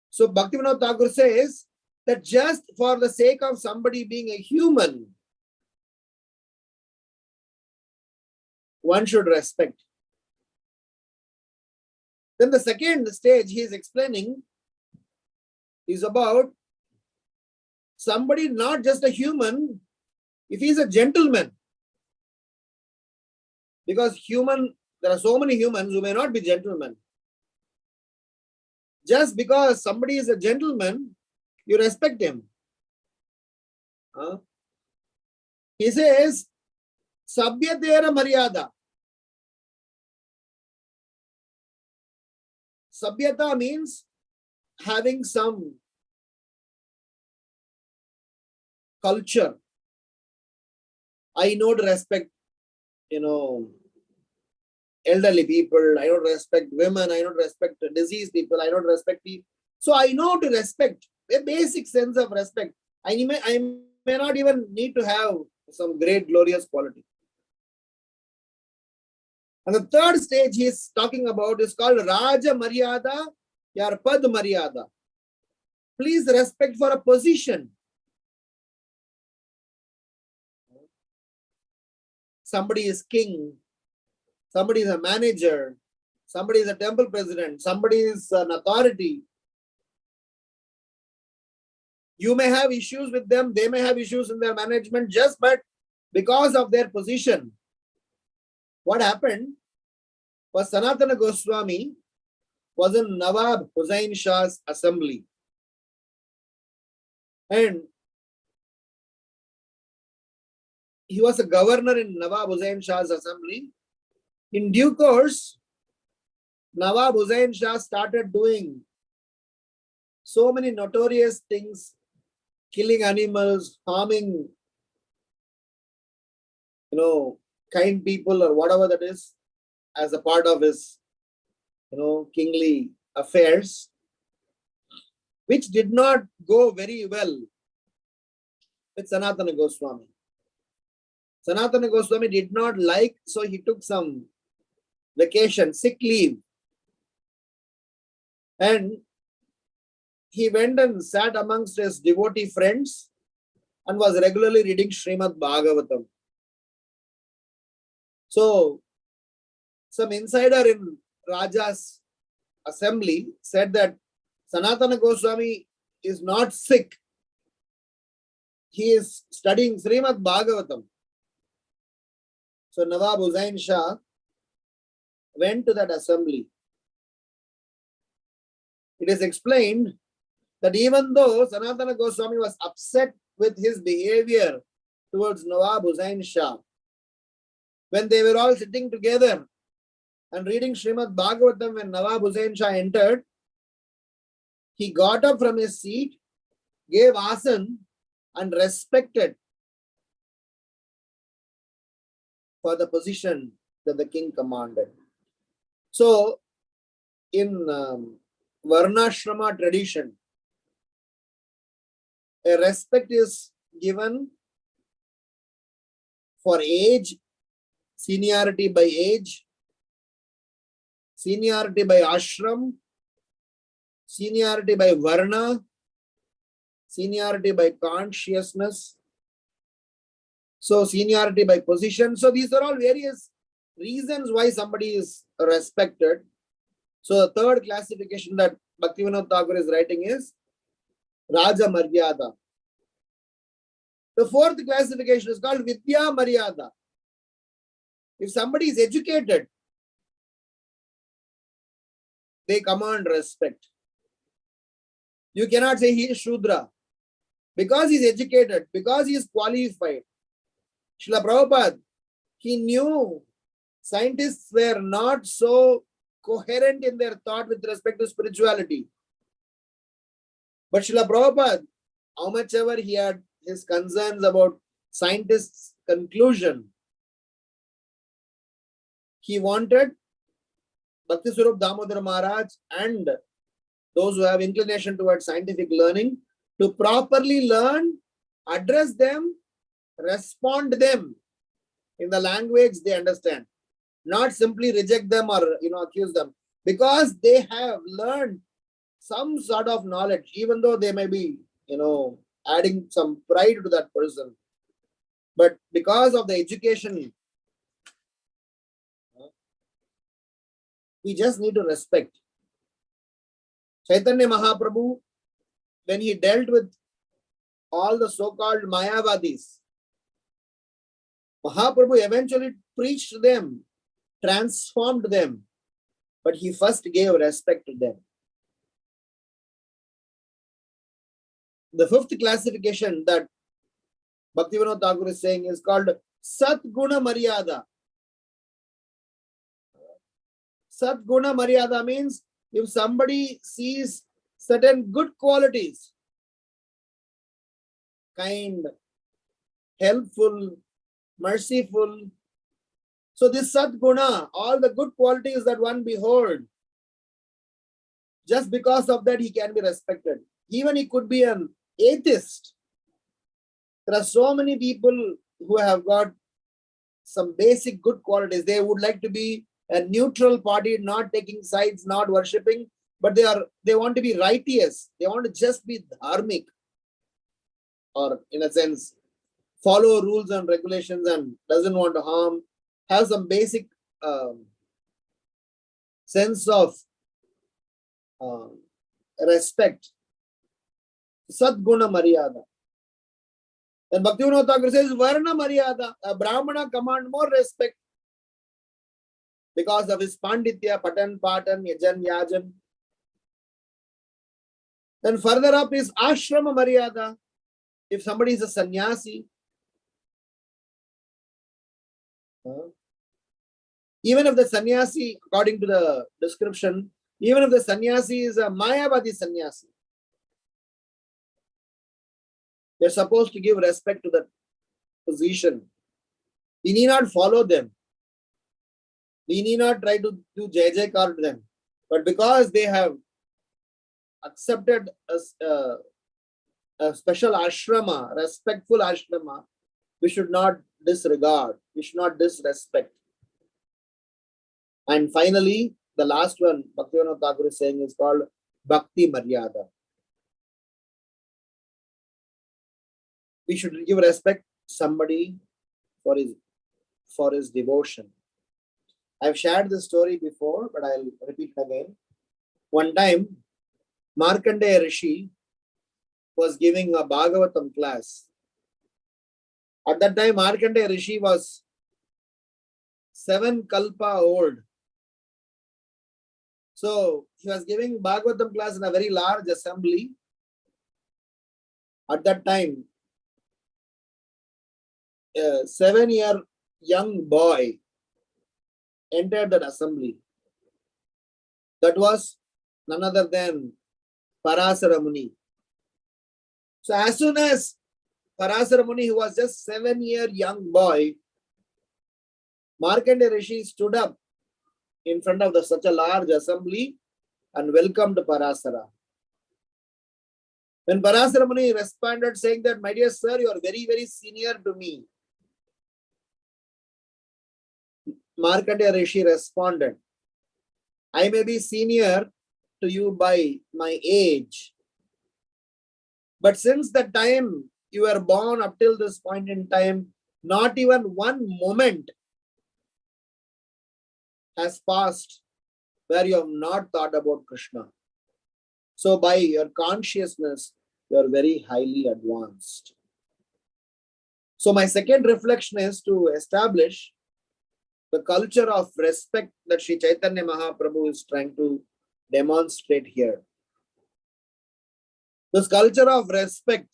So Bhaktivinoda Thakur says that just for the sake of somebody being a human, one should respect. Then the second stage he is explaining is about somebody not just a human, if he is a gentleman. Because there are so many humans who may not be gentlemen. Just because somebody is a gentleman, you respect him. He says, Sabhyatera Maryada. Sabhyata means having some culture. I know to respect, elderly people. I don't respect women. I don't respect diseased people. I don't respect people. So I know to respect, a basic sense of respect. I may not even need to have some great glorious quality. And the third stage he is talking about is called Raja Maryada or Pad Maryada. Please respect for a position. Somebody is king, somebody is a manager, somebody is a temple president, somebody is an authority. You may have issues with them, they may have issues in their management, just but because of their position. What happened was Sanatana Goswami was in Nawab Hussain Shah's assembly. And he was a governor in Nawab Hussain Shah's assembly. In due course, Nawab Hussain Shah started doing so many notorious things, killing animals, harming, kind people or whatever that is, as a part of his, kingly affairs, which did not go very well with Sanatana Goswami. Sanatana Goswami did not like, so he took some vacation, sick leave. And he went and sat amongst his devotee friends and was regularly reading Srimad Bhagavatam. So, some insider in Raja's assembly said that Sanatana Goswami is not sick. He is studying Srimad Bhagavatam. So Nawab Hussain Shah went to that assembly. It is explained that even though Sanatana Goswami was upset with his behavior towards Nawab Hussain Shah, when they were all sitting together and reading Srimad Bhagavatam, when Nawab Hussain Shah entered, he got up from his seat, gave asan and respected for the position that the king commanded. So, in Varnashrama tradition, a respect is given for age, seniority by age, seniority by ashram, seniority by varna, seniority by consciousness, so seniority by position. So these are all various reasons why somebody is respected. So the third classification that Bhaktivinoda Thakur is writing is Raja Maryada. The fourth classification is called Vidya Maryada. If somebody is educated, they command respect. You cannot say he is Shudra. Because he is educated, because he is qualified. Srila Prabhupada, he knew scientists were not so coherent in their thought with respect to spirituality. But Srila Prabhupada, how much ever he had his concerns about scientists' conclusion, he wanted Bhakti Swarup Damodar Maharaj and those who have inclination towards scientific learning to properly learn, address them, respond to them in the language they understand, not simply reject them or accuse them, because they have learned some sort of knowledge, even though they may be adding some pride to that person, but because of the education, we just need to respect. Caitanya Mahaprabhu, when he dealt with all the so-called Mayavadis, Mahaprabhu eventually preached to them, transformed them, but he first gave respect to them. The fifth classification that Bhaktivinoda Thakur is saying is called Sat Guna Maryada. Sat Guna Maryada means if somebody sees certain good qualities, kind, helpful, merciful. So this Sat Guna, all the good qualities that one behold, just because of that he can be respected. Even he could be an atheist. There are so many people who have got some basic good qualities. They would like to be a neutral party, not taking sides, not worshipping, but they want to be righteous. They want to just be dharmic, or in a sense, follow rules and regulations and doesn't want to harm, have some basic sense of respect. Sadguna Maryada. Then Bhaktivinoda Thakur says Varna Maryada. A Brahmana command more respect because of his Panditya, Patan, Patan, Yajan, Yajan. Then further up is Ashrama Maryada. If somebody is a sannyasi, even if the sannyasi, according to the description, even if the sannyasi is a Mayavadi sannyasi, they're supposed to give respect to that position. We need not follow them. We need not try to do Jai Jaikar to them. But because they have accepted a special ashrama, respectful ashrama, we should not disregard. We should not disrespect. And finally, the last one, Bhaktivinoda Thakur is saying, is called Bhakti Maryada. We should give respect to somebody for his devotion. I've shared this story before, but I'll repeat it again. One time, Markandeya Rishi was giving a Bhagavatam class. At that time, Markandeya Rishi was 7 kalpa old. So, he was giving Bhagavatam class in a very large assembly. At that time, a 7-year young boy entered that assembly. That was none other than Parasara Muni. So as soon as Parasara Muni, who was just 7-year young boy, Markandeya Rishi stood up in front of such a large assembly and welcomed Parasara. When Parasara Muni responded saying that, my dear sir, you are very, very senior to me, Markandeya Rishi responded, I may be senior to you by my age, but since the time you were born up till this point in time, not even one moment has passed where you have not thought about Krishna. So by your consciousness, you are very highly advanced. So my second reflection is to establish the culture of respect that Sri Chaitanya Mahaprabhu is trying to demonstrate here. This culture of respect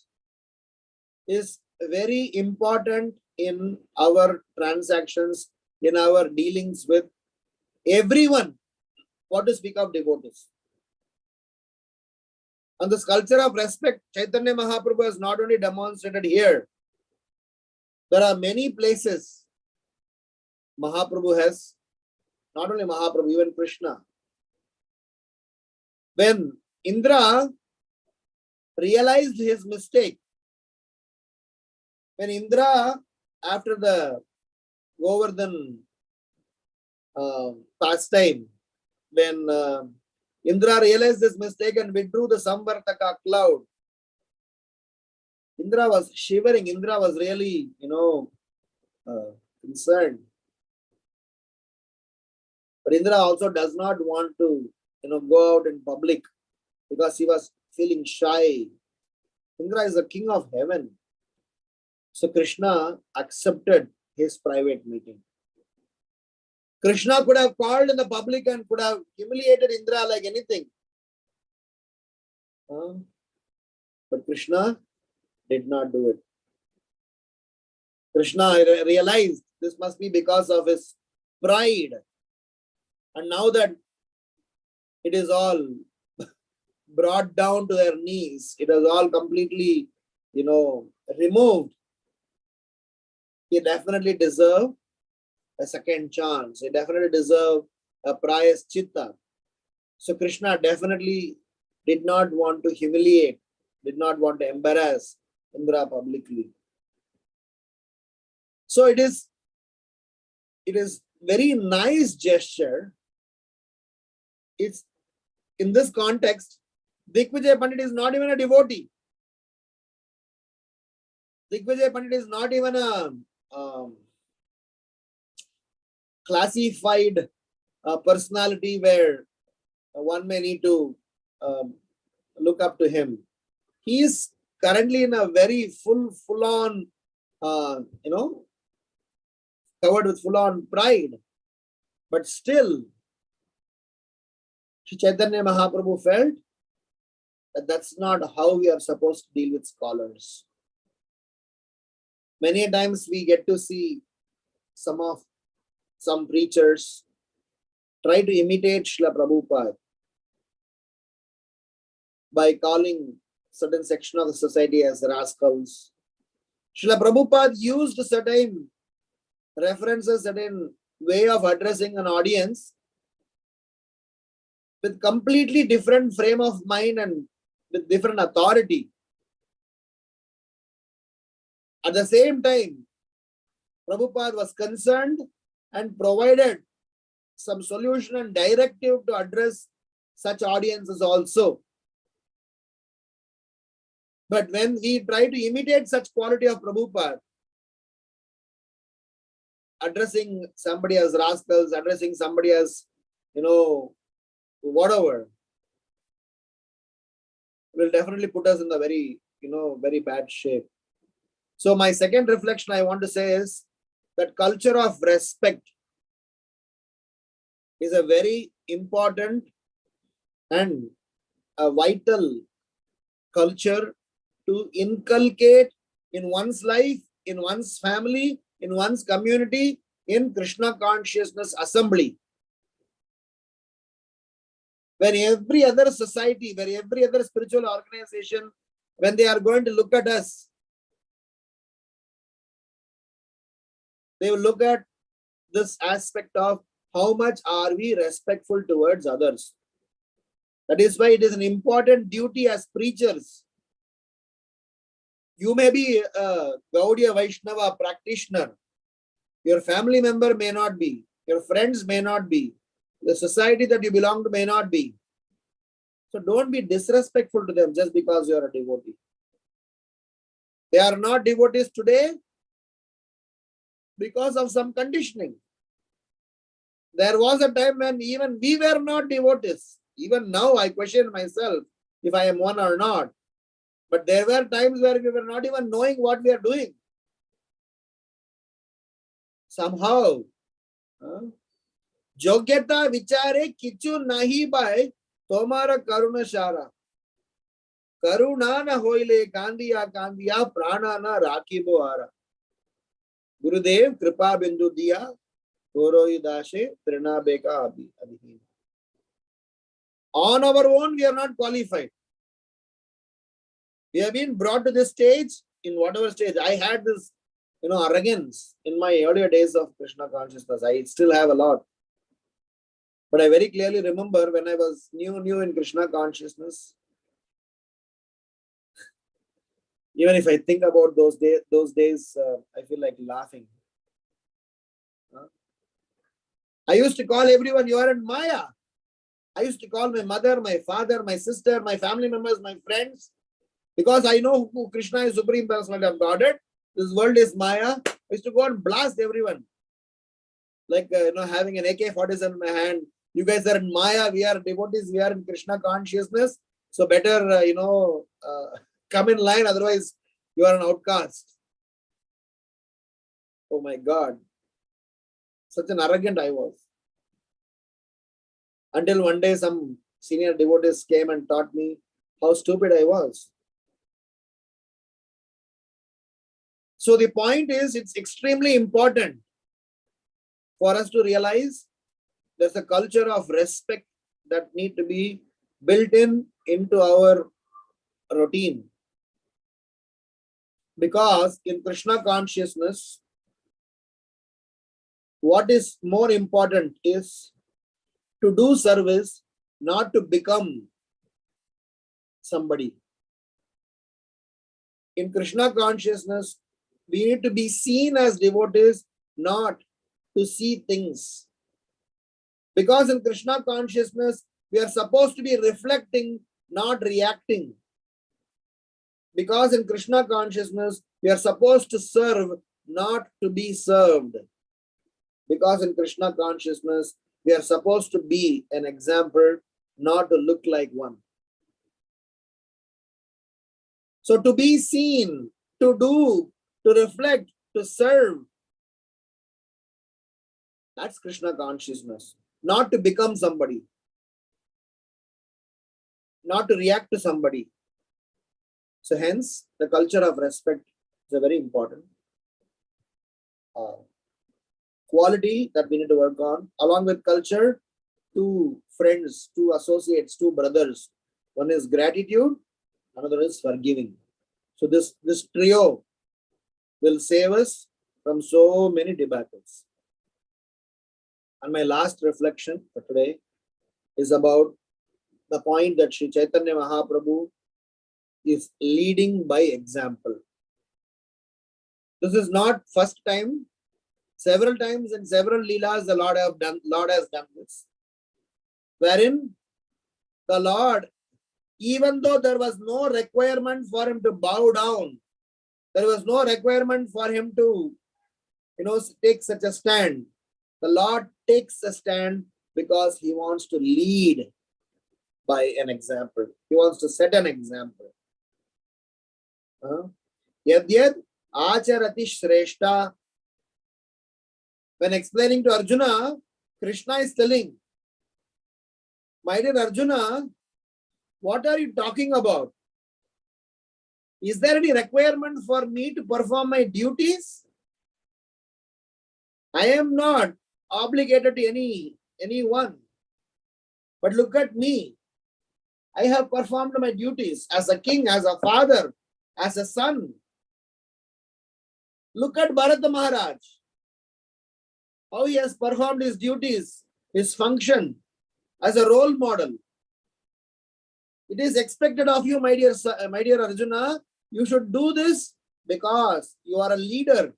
is very important in our transactions, in our dealings with everyone, what to speak of devotees. And this culture of respect, Chaitanya Mahaprabhu has not only demonstrated here, there are many places Mahaprabhu has, not only Mahaprabhu, even Krishna. When Indra realized his mistake, when Indra, after the Govardhan pastime, when Indra realized his mistake and withdrew the Samvartaka cloud, Indra was shivering. Indra was really, concerned. But Indra also does not want to, go out in public because he was feeling shy. Indra is the king of heaven. So Krishna accepted his private meeting. Krishna could have called in the public and could have humiliated Indra like anything. But Krishna did not do it. Krishna realized this must be because of his pride. And now that it is all brought down to their knees, it is all completely, removed, he definitely deserved a second chance. He definitely deserved a prayaschitta. So Krishna definitely did not want to humiliate, did not want to embarrass Indra publicly. So it is very nice gesture. It's in this context, Digvijay Pandit is not even a devotee. Digvijay Pandit is not even a classified personality where one may need to look up to him. He is currently in a very full-on, covered with full-on pride. But still, Chaitanya Mahaprabhu felt that that's not how we are supposed to deal with scholars. Many times we get to see some preachers try to imitate Srila Prabhupada by calling certain section of the society as rascals. Srila Prabhupada used certain references, certain way of addressing an audience with completely different frame of mind and with different authority. At the same time, Prabhupada was concerned and provided some solution and directive to address such audiences also. But when he tried to imitate such quality of Prabhupada, addressing somebody as rascals, addressing somebody as, whatever, will definitely put us in the very, very bad shape. So my second reflection I want to say is that culture of respect is a very important and a vital culture to inculcate in one's life, in one's family, in one's community, in Krishna consciousness assembly. When every other society, where every other spiritual organization, when they are going to look at us, they will look at this aspect of how much are we respectful towards others. That is why it is an important duty as preachers You may be a Gaudiya Vaishnava practitioner. Your family member may not be. Your friends may not be. The society that you belong to may not be. So don't be disrespectful to them just because you are a devotee. They are not devotees today because of some conditioning. There was a time when even we were not devotees. Even now I question myself if I am one or not. But there were times where we were not even knowing what we are doing. Somehow, Jogyata vichare kichu nahi bai tomara karuna shara. Karuna na hoile kandiya kandiya prana na rakibo ara. Gurudev kripa bindu diya toroi dashe trina beka abhi. On our own, we are not qualified. We have been brought to this stage, in whatever stage. I had this, arrogance in my earlier days of Krishna consciousness. I still have a lot. But I very clearly remember when I was new in Krishna consciousness. Even if I think about those days, I feel like laughing. I used to call everyone, you are in Maya. I used to call my mother, my father, my sister, my family members, my friends. Because I know who Krishna is, Supreme Personality of Godhead. This world is Maya. I used to go and blast everyone. Like, having an AK-47 in my hand. You guys are in Maya. We are devotees. We are in Krishna consciousness. So better, come in line. Otherwise, you are an outcast. Oh my God. Such an arrogant I was. Until one day some senior devotees came and taught me how stupid I was. So the point is, it's extremely important for us to realize there's a culture of respect that need to be built into our routine. Because in Krishna consciousness, what is more important is to do service, not to become somebody. In Krishna consciousness, we need to be seen as devotees, not to see things. Because in Krishna consciousness, we are supposed to be reflecting, not reacting. Because in Krishna consciousness, we are supposed to serve, not to be served. Because in Krishna consciousness, we are supposed to be an example, not to look like one. So to be seen, to do, to reflect, to serve, that's Krishna consciousness. Not to become somebody. Not to react to somebody. So hence, the culture of respect is a very important quality that we need to work on. Along with culture, two friends, two associates, two brothers. One is gratitude, another is forgiving. So this trio will save us from so many debacles. And my last reflection for today is about the point that Sri Caitanya Mahaprabhu is leading by example. This is not first time. Several times in several leelas, the Lord has done this. Wherein the Lord, even though there was no requirement for him to bow down, there was no requirement for him to, take such a stand. The Lord takes a stand because he wants to lead by an example. He wants to set an example. Yadyad acharati shreshta. When explaining to Arjuna, Krishna is telling, my dear Arjuna, what are you talking about? Is there any requirement for me to perform my duties? I am not obligated to anyone. But look at me. I have performed my duties as a king, as a father, as a son. Look at Bharata Maharaj. How he has performed his duties, his function as a role model. It is expected of you, my dear Arjuna, You should do this because you are a leader.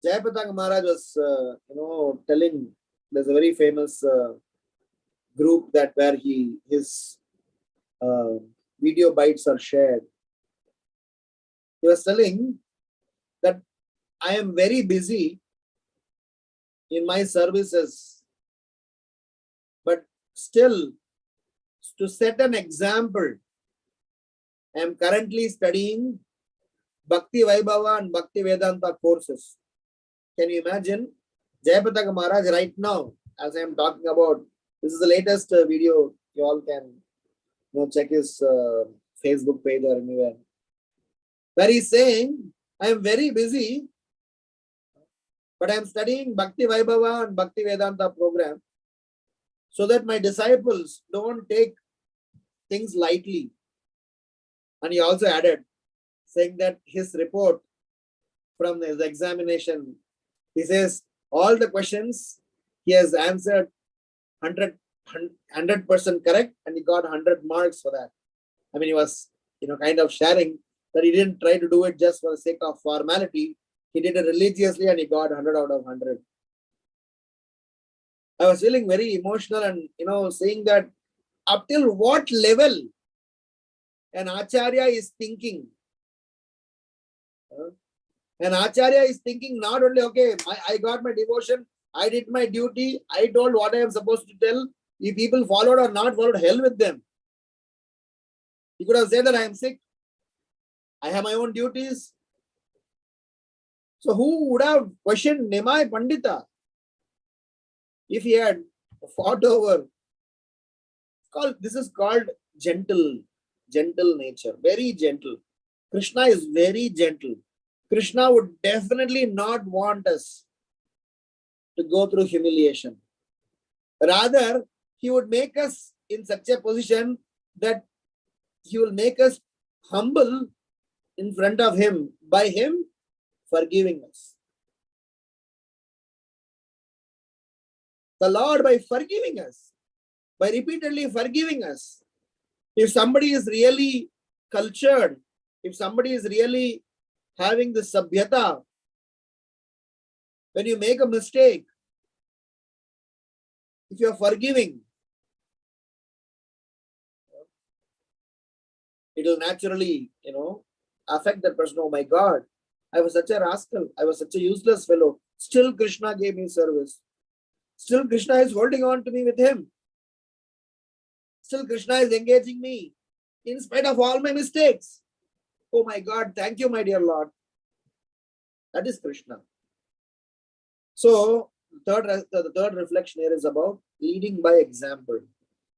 Jayapataka Maharaj was, telling there's a very famous group that where his video bites are shared. He was telling that I am very busy in my services, but still to set an example, I am currently studying Bhakti Vaibhava and Bhakti Vedanta courses. Can you imagine? Jayapataka Maharaj right now, as I am talking about, this is the latest video. You all can check his Facebook page or anywhere. Where he's saying, I am very busy, but I am studying Bhakti Vaibhava and Bhakti Vedanta program so that my disciples don't take things lightly. And he also added, saying that his report from his examination, he says all the questions he has answered 100% correct, and he got 100 marks for that. I mean, he was kind of sharing that he didn't try to do it just for the sake of formality. He did it religiously and he got 100 out of 100. I was feeling very emotional and saying that up till what level an acharya is thinking. An acharya is thinking not only, okay, I got my devotion, I did my duty, I told what I am supposed to tell. If people followed or not followed, hell with them. He could have said that I am sick, I have my own duties. So who would have questioned Nimai Pandita if he had fought over? This is called gentle nature, very gentle. Krishna is very gentle. Krishna would definitely not want us to go through humiliation. Rather, he would make us in such a position that he will make us humble in front of him by him forgiving us. The Lord, by forgiving us, by repeatedly forgiving us, if somebody is really cultured, if somebody is really having the sabhyata, when you make a mistake, if you are forgiving, it will naturally, affect that person. Oh my God, I was such a rascal. I was such a useless fellow. Still Krishna gave me service. Still Krishna is holding on to me with him. Still Krishna is engaging me in spite of all my mistakes. Oh my God, thank you, my dear Lord. That is Krishna. So the third reflection here is about leading by example.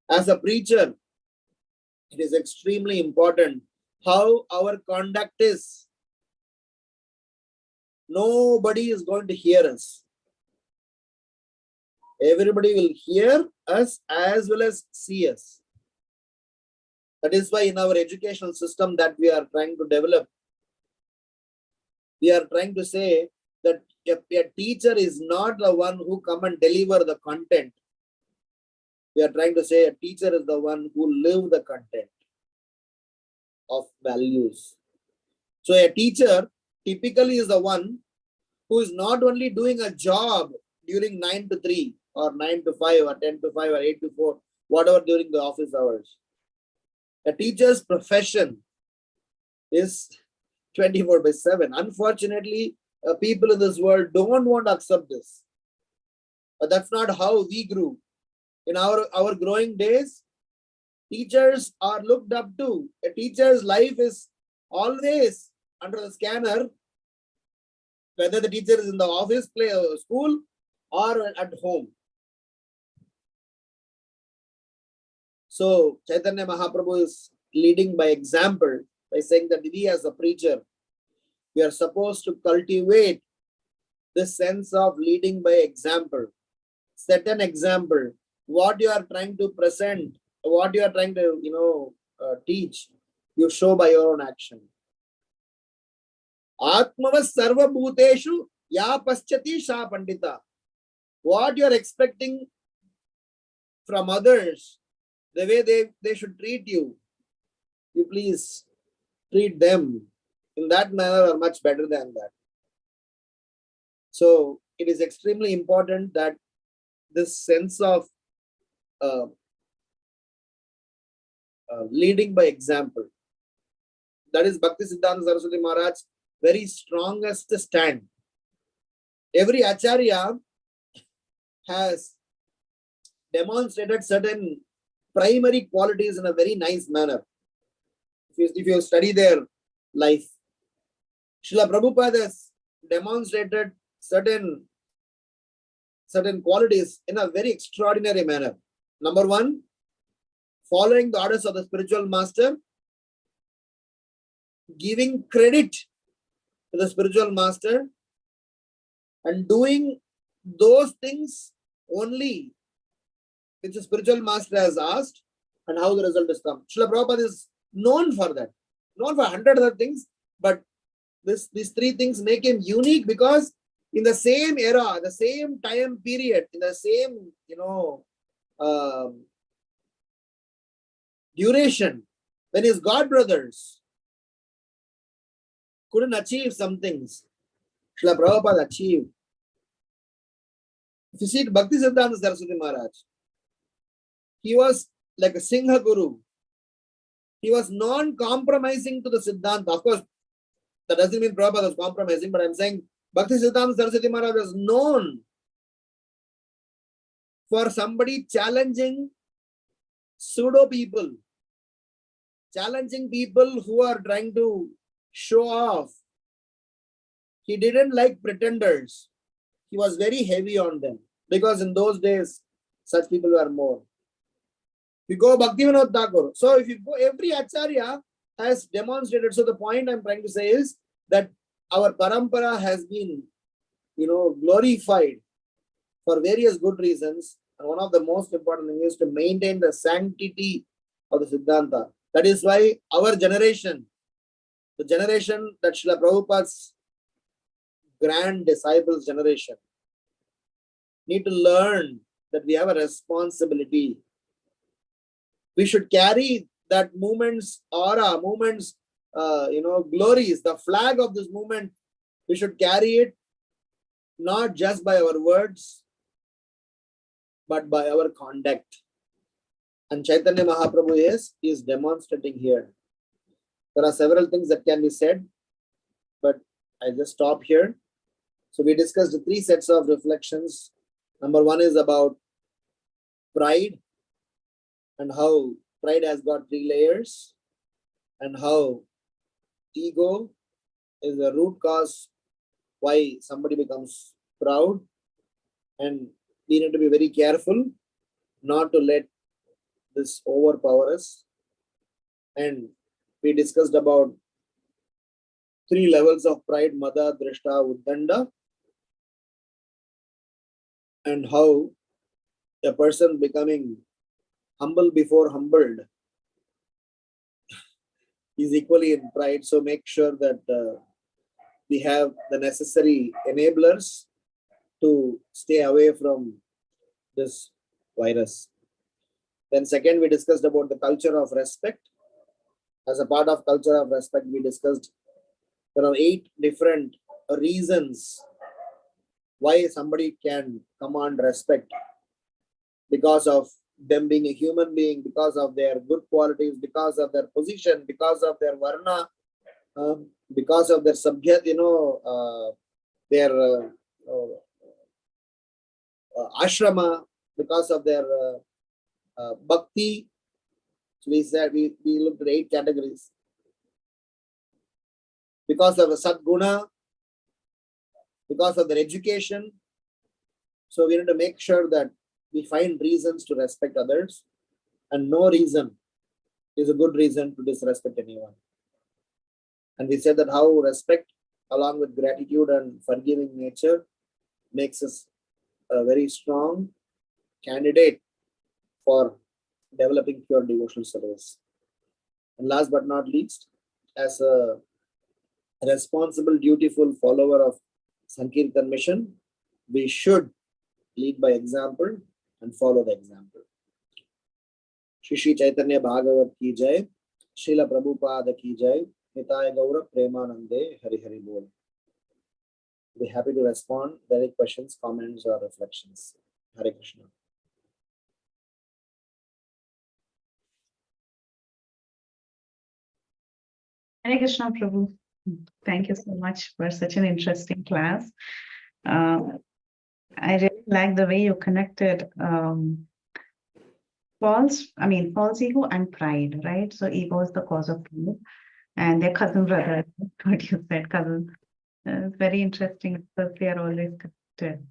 As a preacher, it is extremely important how our conduct is. Nobody is going to hear us. Everybody will hear us as well as see us. That is why in our educational system that we are trying to develop, we are trying to say that a teacher is not the one who come and deliver the content. We are trying to say a teacher is the one who live the content of values. So a teacher typically is the one who is not only doing a job during 9 to 3 or 9 to 5 or 10 to 5 or 8 to 4, whatever during the office hours. A teacher's profession is 24/7. Unfortunately, people in this world don't want to accept this. But that's not how we grew. In our growing days, teachers are looked up to. A teacher's life is always under the scanner, whether the teacher is in the office, play, school, or at home. So Chaitanya Mahaprabhu is leading by example by saying that we as a preacher, we are supposed to cultivate this sense of leading by example. Set an example. What you are trying to present, what you are trying to teach, you show by your own action. Atmavas sarva bhuteshu ya paschati sha pandita. What you are expecting from others, the way they should treat you, you please treat them in that manner or much better than that. So it is extremely important that this sense of leading by example, that is Bhakti Siddhanta Saraswati Maharaj's very strongest stand. Every Acharya has demonstrated certain primary qualities in a very nice manner. If you study their life, Srila Prabhupada has demonstrated certain qualities in a very extraordinary manner. Number one, following the orders of the spiritual master, giving credit to the spiritual master, and doing those things only which the spiritual master has asked, and how the result has come. Srila Prabhupada is known for that, known for hundreds of things, but these three things make him unique, because in the same era, the same time period, in the same duration, when his god brothers couldn't achieve some things, Srila Prabhupada achieved. If you see Bhakti Siddhanta Saraswati Maharaj, he was like a Singha Guru. He was non-compromising to the Siddhanta. Of course, that doesn't mean Prabhupada was compromising, but I'm saying Bhakti Siddhanta Saraswati Maharaj was known for somebody challenging pseudo people, challenging people who are trying to show off. He didn't like pretenders. He was very heavy on them, because in those days, such people were more. We go Bhaktivinoda Thakur. So if you go, every Acharya has demonstrated. So the point I'm trying to say is that our parampara has been, glorified for various good reasons. And one of the most important things is to maintain the sanctity of the Siddhanta. That is why our generation, the generation that Srila Prabhupada's grand disciples generation, need to learn that we have a responsibility. We should carry that movement's aura, movement's glories, the flag of this movement. We should carry it not just by our words, but by our conduct. And Caitanya Mahaprabhu is demonstrating here. There are several things that can be said, but I just stop here. So we discussed 3 sets of reflections. Number 1 is about pride, and how pride has got 3 layers, and how ego is the root cause why somebody becomes proud, and we need to be very careful not to let this overpower us. And we discussed about 3 levels of pride: Mada, Drishta, Uddanda, and how a person becoming humble before humbled is equally in pride. So make sure that we have the necessary enablers to stay away from this virus. Then second, we discussed about the culture of respect. As a part of culture of respect, we discussed there are 8 different reasons why somebody can command respect: because of them being a human being, because of their good qualities, because of their position, because of their varna, because of their subject, their ashrama, because of their bhakti. So we said we looked at 8 categories. Because of the sadguna, because of their education. So we need to make sure that we find reasons to respect others, and no reason is a good reason to disrespect anyone. And we said that how respect, along with gratitude and forgiving nature, makes us a very strong candidate for developing pure devotional service. And last but not least, as a responsible, dutiful follower of Sankirtan mission, we should lead by example and follow the example. Shri Caitanya Bhagavata Adi. Srila Prabhupada ki jai. Nitaya Gaura Premanande Hari Hari Bol. Be happy to respond. There are questions, comments, or reflections. Hare Krishna. Hare Krishna, Prabhu. Thank you so much for such an interesting class. I really like the way you connected false ego and pride, right? So ego is the cause of pride, and their cousin brother, what you said, cousin. It's very interesting because they are always connected.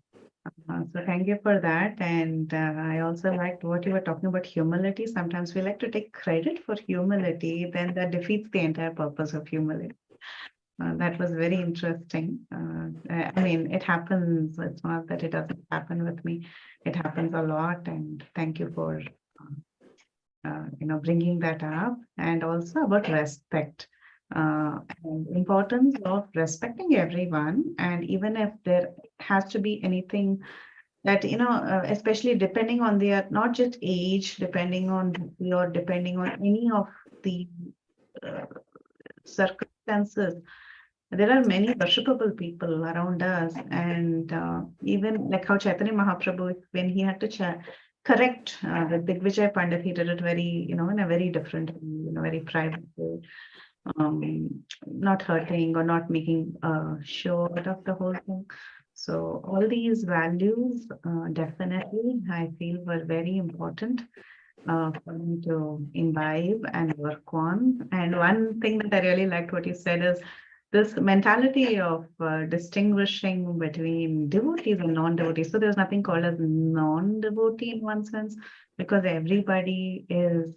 So thank you for that. And I also liked what you were talking about humility. Sometimes we like to take credit for humility, then that defeats the entire purpose of humility. That was very interesting. I mean, it happens. It's not that it doesn't happen with me. It happens a lot. And thank you for, bringing that up. And also about respect. And importance of respecting everyone. And even if there has to be anything that, especially depending on their, not just age, depending on any of the circumstances, there are many worshipable people around us. And even like how Chaitanya Mahaprabhu, when he had to correct the Digvijay Pandit, he did it very, in a very different, very private way. Not hurting or not making a show out of the whole thing. So all these values definitely I feel were very important for me to imbibe and work on. And one thing that I really liked what you said is this mentality of distinguishing between devotees and non-devotees. So there's nothing called as non-devotee in one sense, because everybody is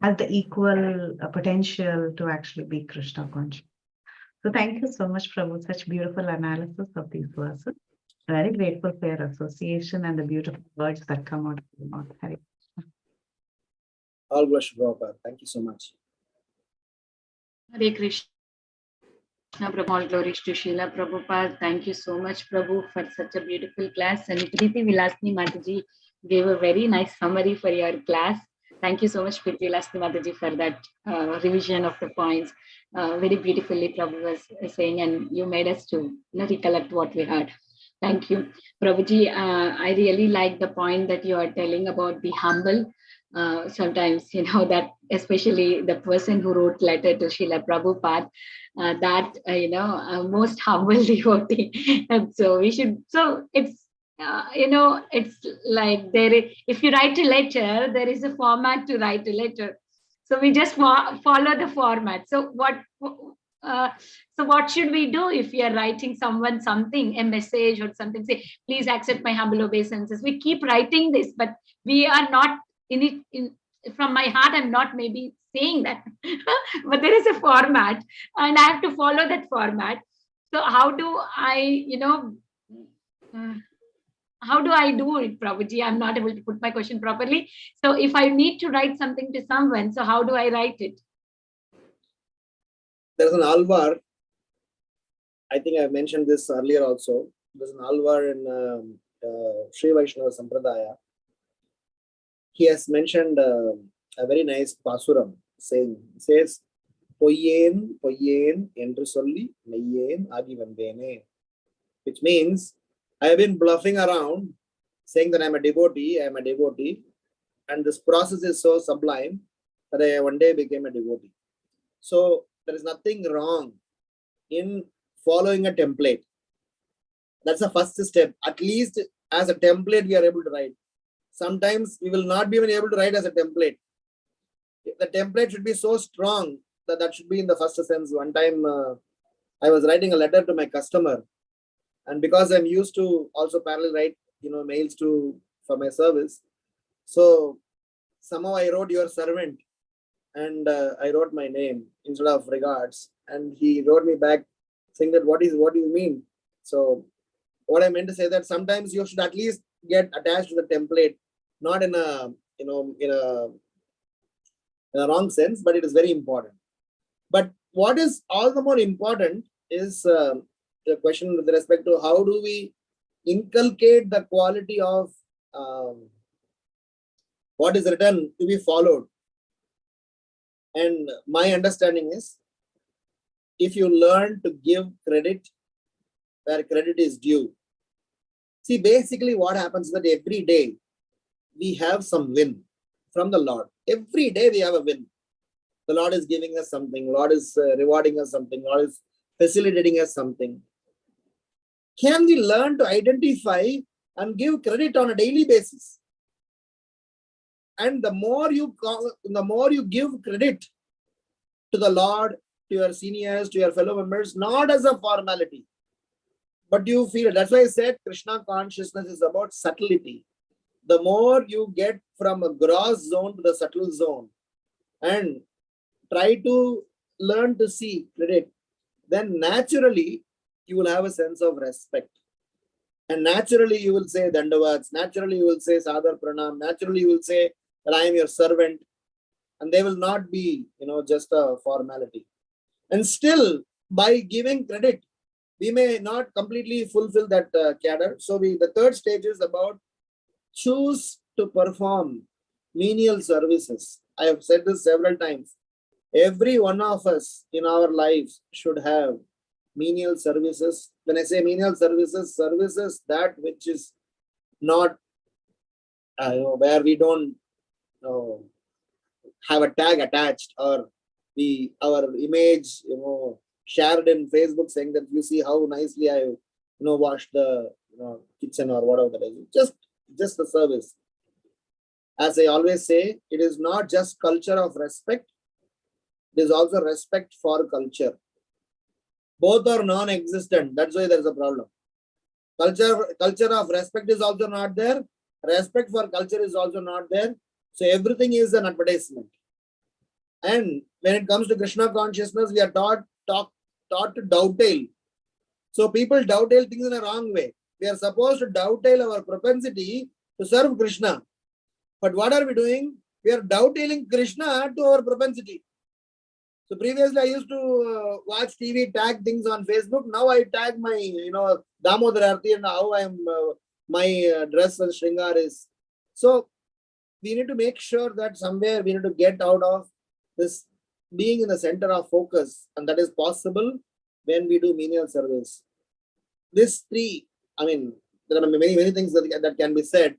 has the equal potential to actually be Krishna conscious. So thank you so much, Prabhu, such beautiful analysis of these verses. Very grateful for your association and the beautiful words that come out of your mouth. Hare Krishna. All glory to Prabhupada. Thank you so much. Hare Krishna, Prabhu. All glories to Srila Prabhupada. Thank you so much, Prabhu, for such a beautiful class. And Priti Vilasni Mataji gave a very nice summary for your class. Thank you so much, Priti Vilasni Mataji, for that revision of the points. Very beautifully, Prabhu was saying, and you made us to recollect what we heard. Thank you. Prabhuji, I really like the point that you are telling about be humble. Sometimes, that especially the person who wrote letter to Srila Prabhupada, most humble devotee. And so we should, it's, it's like if you write a letter, there is a format to write a letter. So we just follow the format. So what should we do if we are writing someone something, a message or something, say, please accept my humble obeisances. We keep writing this, but we are not from my heart, I'm not maybe saying that, but there is a format and I have to follow that format. So how do I, how do I do it, Prabhuji? I'm not able to put my question properly. So if I need to write something to someone, so how do I write it? There's an alvar. I think I mentioned this earlier also. There's an alvar in Sri Vaishnava Sampradaya. He has mentioned a very nice pasuram saying, says, Poyen, Poyen, Endru Solli, Meyen, Agi Vandene. Which means, I have been bluffing around, saying that I'm a devotee, and this process is so sublime that I one day became a devotee. So, there is nothing wrong in following a template. That's the first step. At least as a template, we are able to write. Sometimes we will not be even able to write as a template. The template should be so strong that should be in the first sense. One time I was writing a letter to my customer, and because I'm used to also parallel write mails for my service, so somehow I wrote your servant and I wrote my name instead of regards, and he wrote me back saying that what do you mean? So what I meant to say that sometimes you should at least get attached to the template, not in a in a wrong sense, but it is very important. But what is all the more important is the question with respect to how do we inculcate the quality of what is written to be followed. And my understanding is, if you learn to give credit where credit is due. See, basically what happens is that every day we have some win from the Lord. Every day we have a win. The Lord is giving us something. Lord is rewarding us something. Lord is facilitating us something. Can we learn to identify and give credit on a daily basis? And the more you give credit to the Lord, to your seniors, to your fellow members, not as a formality, but you feel it. That's why I said Krishna consciousness is about subtlety. The more you get from a gross zone to the subtle zone and try to learn to see credit, then naturally you will have a sense of respect. And naturally you will say Dandavats, naturally you will say Sadar Pranam, naturally you will say that I am your servant. And they will not be, just a formality. And still, by giving credit, we may not completely fulfill that cadre. So the third stage is about choose to perform menial services. I have said this several times. Every one of us in our lives should have menial services. When I say menial services, services that which is not where we don't have a tag attached, or our image shared in Facebook saying that you see how nicely I washed the kitchen or whatever that is. Just the service. As I always say, it is not just culture of respect, it is also respect for culture. Both are non-existent. That's why there is a problem. Culture of respect is also not there. Respect for culture is also not there. So everything is an advertisement. And when it comes to Krishna consciousness, we are taught to dovetail. So people dovetail things in a wrong way. We are supposed to dovetail our propensity to serve Krishna. But what are we doing? We are dovetailing Krishna to our propensity. So previously I used to watch TV, tag things on Facebook. Now I tag my, Damodar Arti and how I am, my dress and shringar is. So we need to make sure that somewhere we need to get out of this being in the center of focus, and that is possible when we do menial service. This three, there are many things that can be said,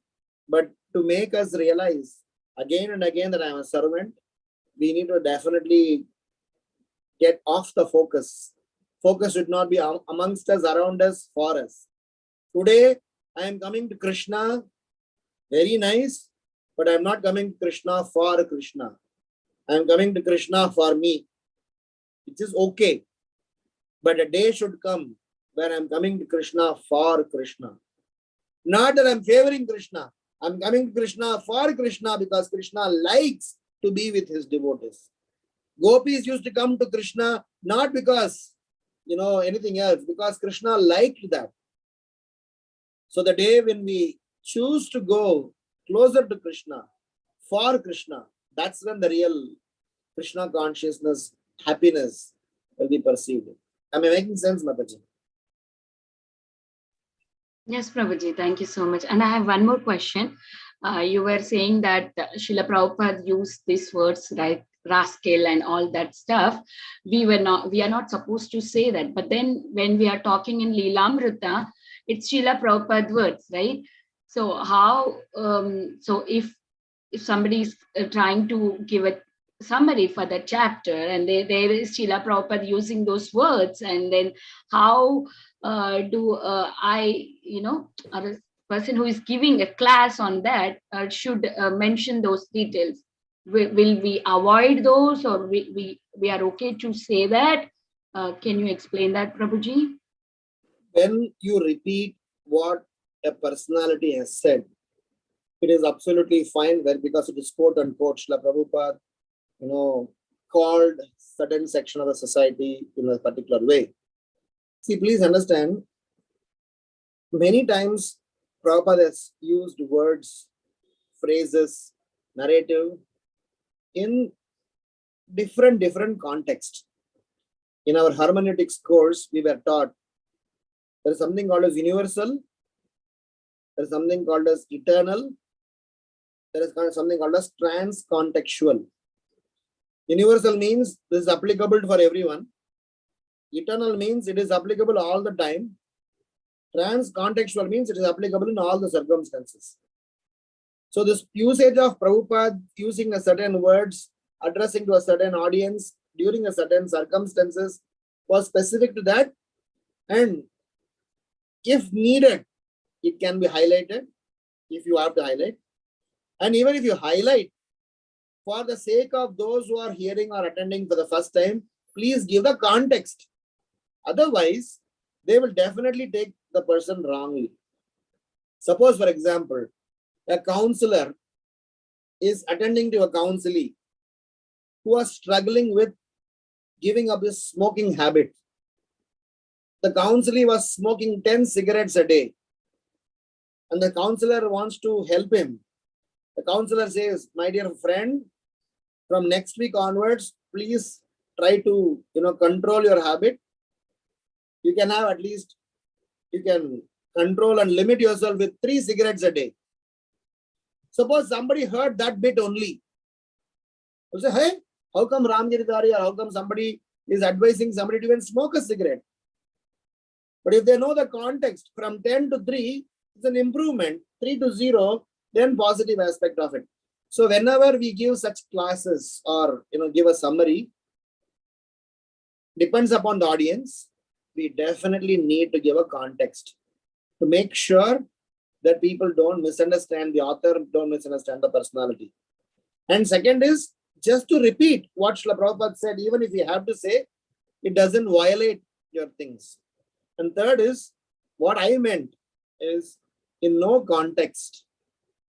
but to make us realize again and again that I am a servant, we need to definitely get off the focus. Focus should not be amongst us, around us, for us. Today, I am coming to Krishna, very nice, but I am not coming to Krishna for Krishna. I am coming to Krishna for me, which is okay. But a day should come where I am coming to Krishna for Krishna. Not that I am favoring Krishna. I am coming to Krishna for Krishna because Krishna likes to be with his devotees. Gopis used to come to Krishna not because, anything else, because Krishna liked that. So the day when we choose to go closer to Krishna, for Krishna, that's when the real Krishna consciousness, happiness will be perceived. Am I making sense, Mataji? Yes, Prabhuji, thank you so much. And I have one more question. You were saying that Srila Prabhupada used these words, right? Rascal and all that stuff. We are not supposed to say that. But then when we are talking in Leelamrita, it's Srila Prabhupada words, right? So how, so if somebody is trying to give a summary for the chapter and there is Srila Prabhupada using those words, and then how do I, a person who is giving a class on that should mention those details? Will we avoid those, or we are okay to say that? Can you explain that, Prabhuji? When you repeat what a personality has said, it is absolutely fine because it is quote unquote Srila Prabhupada, called certain section of the society in a particular way. See, please understand, many times Prabhupada has used words, phrases, narrative in different contexts. In our hermeneutics course, we were taught there is something called as universal, there is something called as eternal, there is something called as trans-contextual. Universal means this is applicable for everyone. Eternal means it is applicable all the time. Trans-contextual means it is applicable in all the circumstances. So this usage of Prabhupada using a certain words, addressing to a certain audience during a certain circumstances was specific to that. And if needed, it can be highlighted if you have to highlight. And even if you highlight, for the sake of those who are hearing or attending for the first time, please give the context. Otherwise, they will definitely take the person wrongly. Suppose, for example, a counselor is attending to a counselee who are struggling with giving up his smoking habit. The counselee was smoking 10 cigarettes a day, and the counselor wants to help him. The counselor says, my dear friend, from next week onwards, please try to control your habit. You can have at least, you can control and limit yourself with 3 cigarettes a day. Suppose somebody heard that bit only. You say, hey, how come Ramgiridhari or how come somebody is advising somebody to even smoke a cigarette? But if they know the context, from 10 to 3, it's an improvement. 3 to 0, then positive aspect of it. So whenever we give such classes or give a summary, depends upon the audience, we definitely need to give a context to make sure that people don't misunderstand the author, don't misunderstand the personality. And second is just to repeat what Srila Prabhupada said, even if you have to say, it doesn't violate your things. And third is, what I meant is, in no context,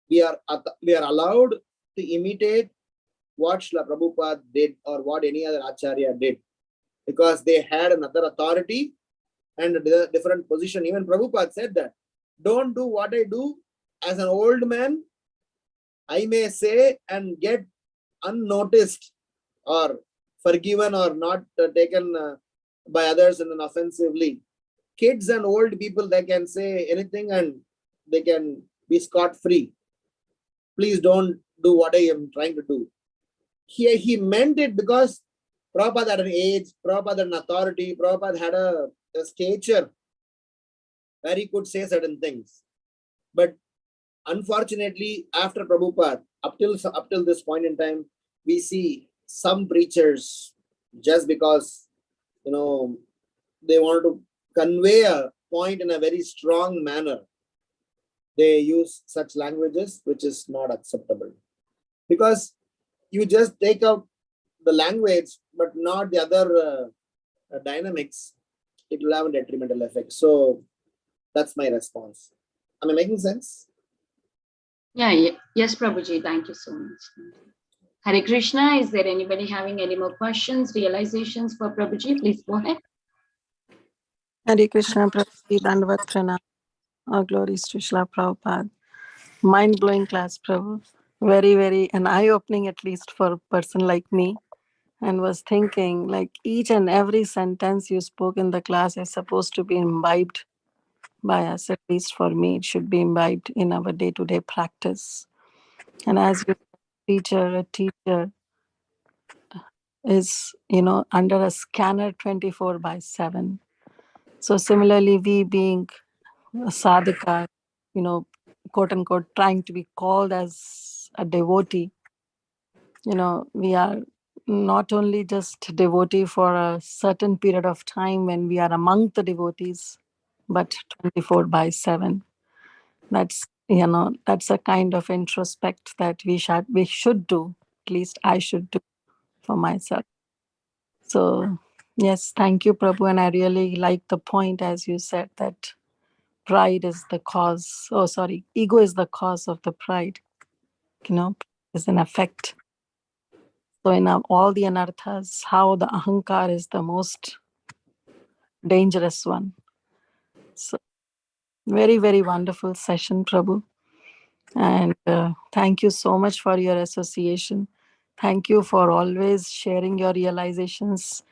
we are allowed to imitate what Srila Prabhupada did or what any other Acharya did, because they had another authority and a different position. Even Prabhupada said that, don't do what I do as an old man, I may say and get unnoticed or forgiven or not taken by others and then offensively. Kids and old people, they can say anything and they can be scot-free. Please don't do what I am trying to do. Here he meant it because Prabhupada had an age, Prabhupada had an authority, Prabhupada had a stature where he could say certain things. But unfortunately, after Prabhupada, up till this point in time, we see some preachers, just because they want to convey a point in a very strong manner, they use such languages which is not acceptable. Because you just take out the language but not the other dynamics, it will have a detrimental effect. So that's my response. Am I making sense? Yeah. Yes, Prabhuji. Thank you so much. Hare Krishna. Is there anybody having any more questions, realizations for Prabhuji? Please go ahead. Hare Krishna, Prabhuji, Dandavat Pranam. All glories to Srila Prabhupada. Mind-blowing class, Prabhu. Very, very, an eye-opening, at least for a person like me. And was thinking, like, each and every sentence you spoke in the class is supposed to be imbibed by us. At least for me, it should be imbibed in our day-to-day practice. And as a teacher is, under a scanner 24/7. So similarly, we being a sadhaka, quote unquote, trying to be called as a devotee, we are not only just devotee for a certain period of time when we are among the devotees, but 24/7. That's, that's a kind of introspect that we should do, at least I should do for myself. So yes, thank you, Prabhu. And I really like the point, as you said, that pride is the cause. Oh, sorry, ego is the cause of the pride, is an effect. So in all the anarthas, how the ahankar is the most dangerous one. So very, very wonderful session, Prabhu. And thank you so much for your association. Thank you for always sharing your realizations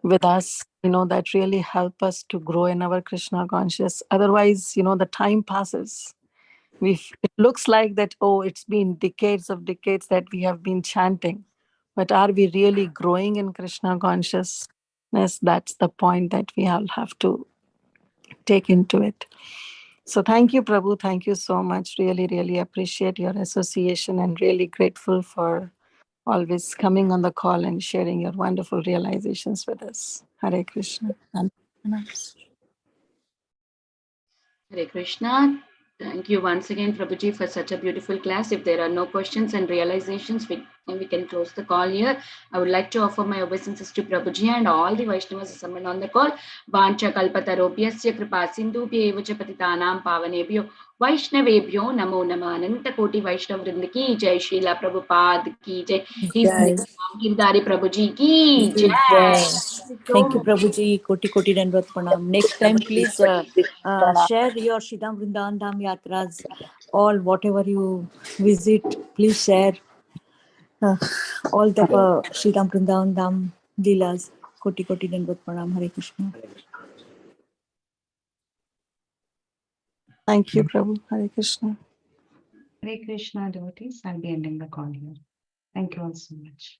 with us, that really help us to grow in our Krishna conscious. Otherwise, the time passes. It looks like that, it's been decades that we have been chanting. But are we really growing in Krishna consciousness? That's the point that we all have to take into it. So thank you, Prabhu. Thank you so much. Really, really appreciate your association and really grateful for always coming on the call and sharing your wonderful realizations with us. Hare Krishna. Hare Krishna. Thank you once again, Prabhuji, for such a beautiful class. If there are no questions and realizations, we can close the call here. I would like to offer my obeisances to Prabhuji and all the Vaishnavas assembled on the call. Vancha kalpatarobhyasya kripa sindhubhyo evacha patitanam pavanebhyo Vaishnavebhyo namo nama. Ananta koti Vaishnav vrinda ki jai. Srila Prabhupada ki jai. His Jai. Ramgiridhari Prabhuji ki jai. Thank you, Prabhuji. Koti Koti Dandavat Pranam. Next time, please share your Shridham Vrindavan Dham Yatras, all whatever you visit. Please share all the Shridham Vrindavan Dham Leelas. Koti Koti Dandavat Pranam. Hare Krishna. Thank you, Prabhu. Hare Krishna. Hare Krishna devotees, I'll be ending the call here. Thank you all so much.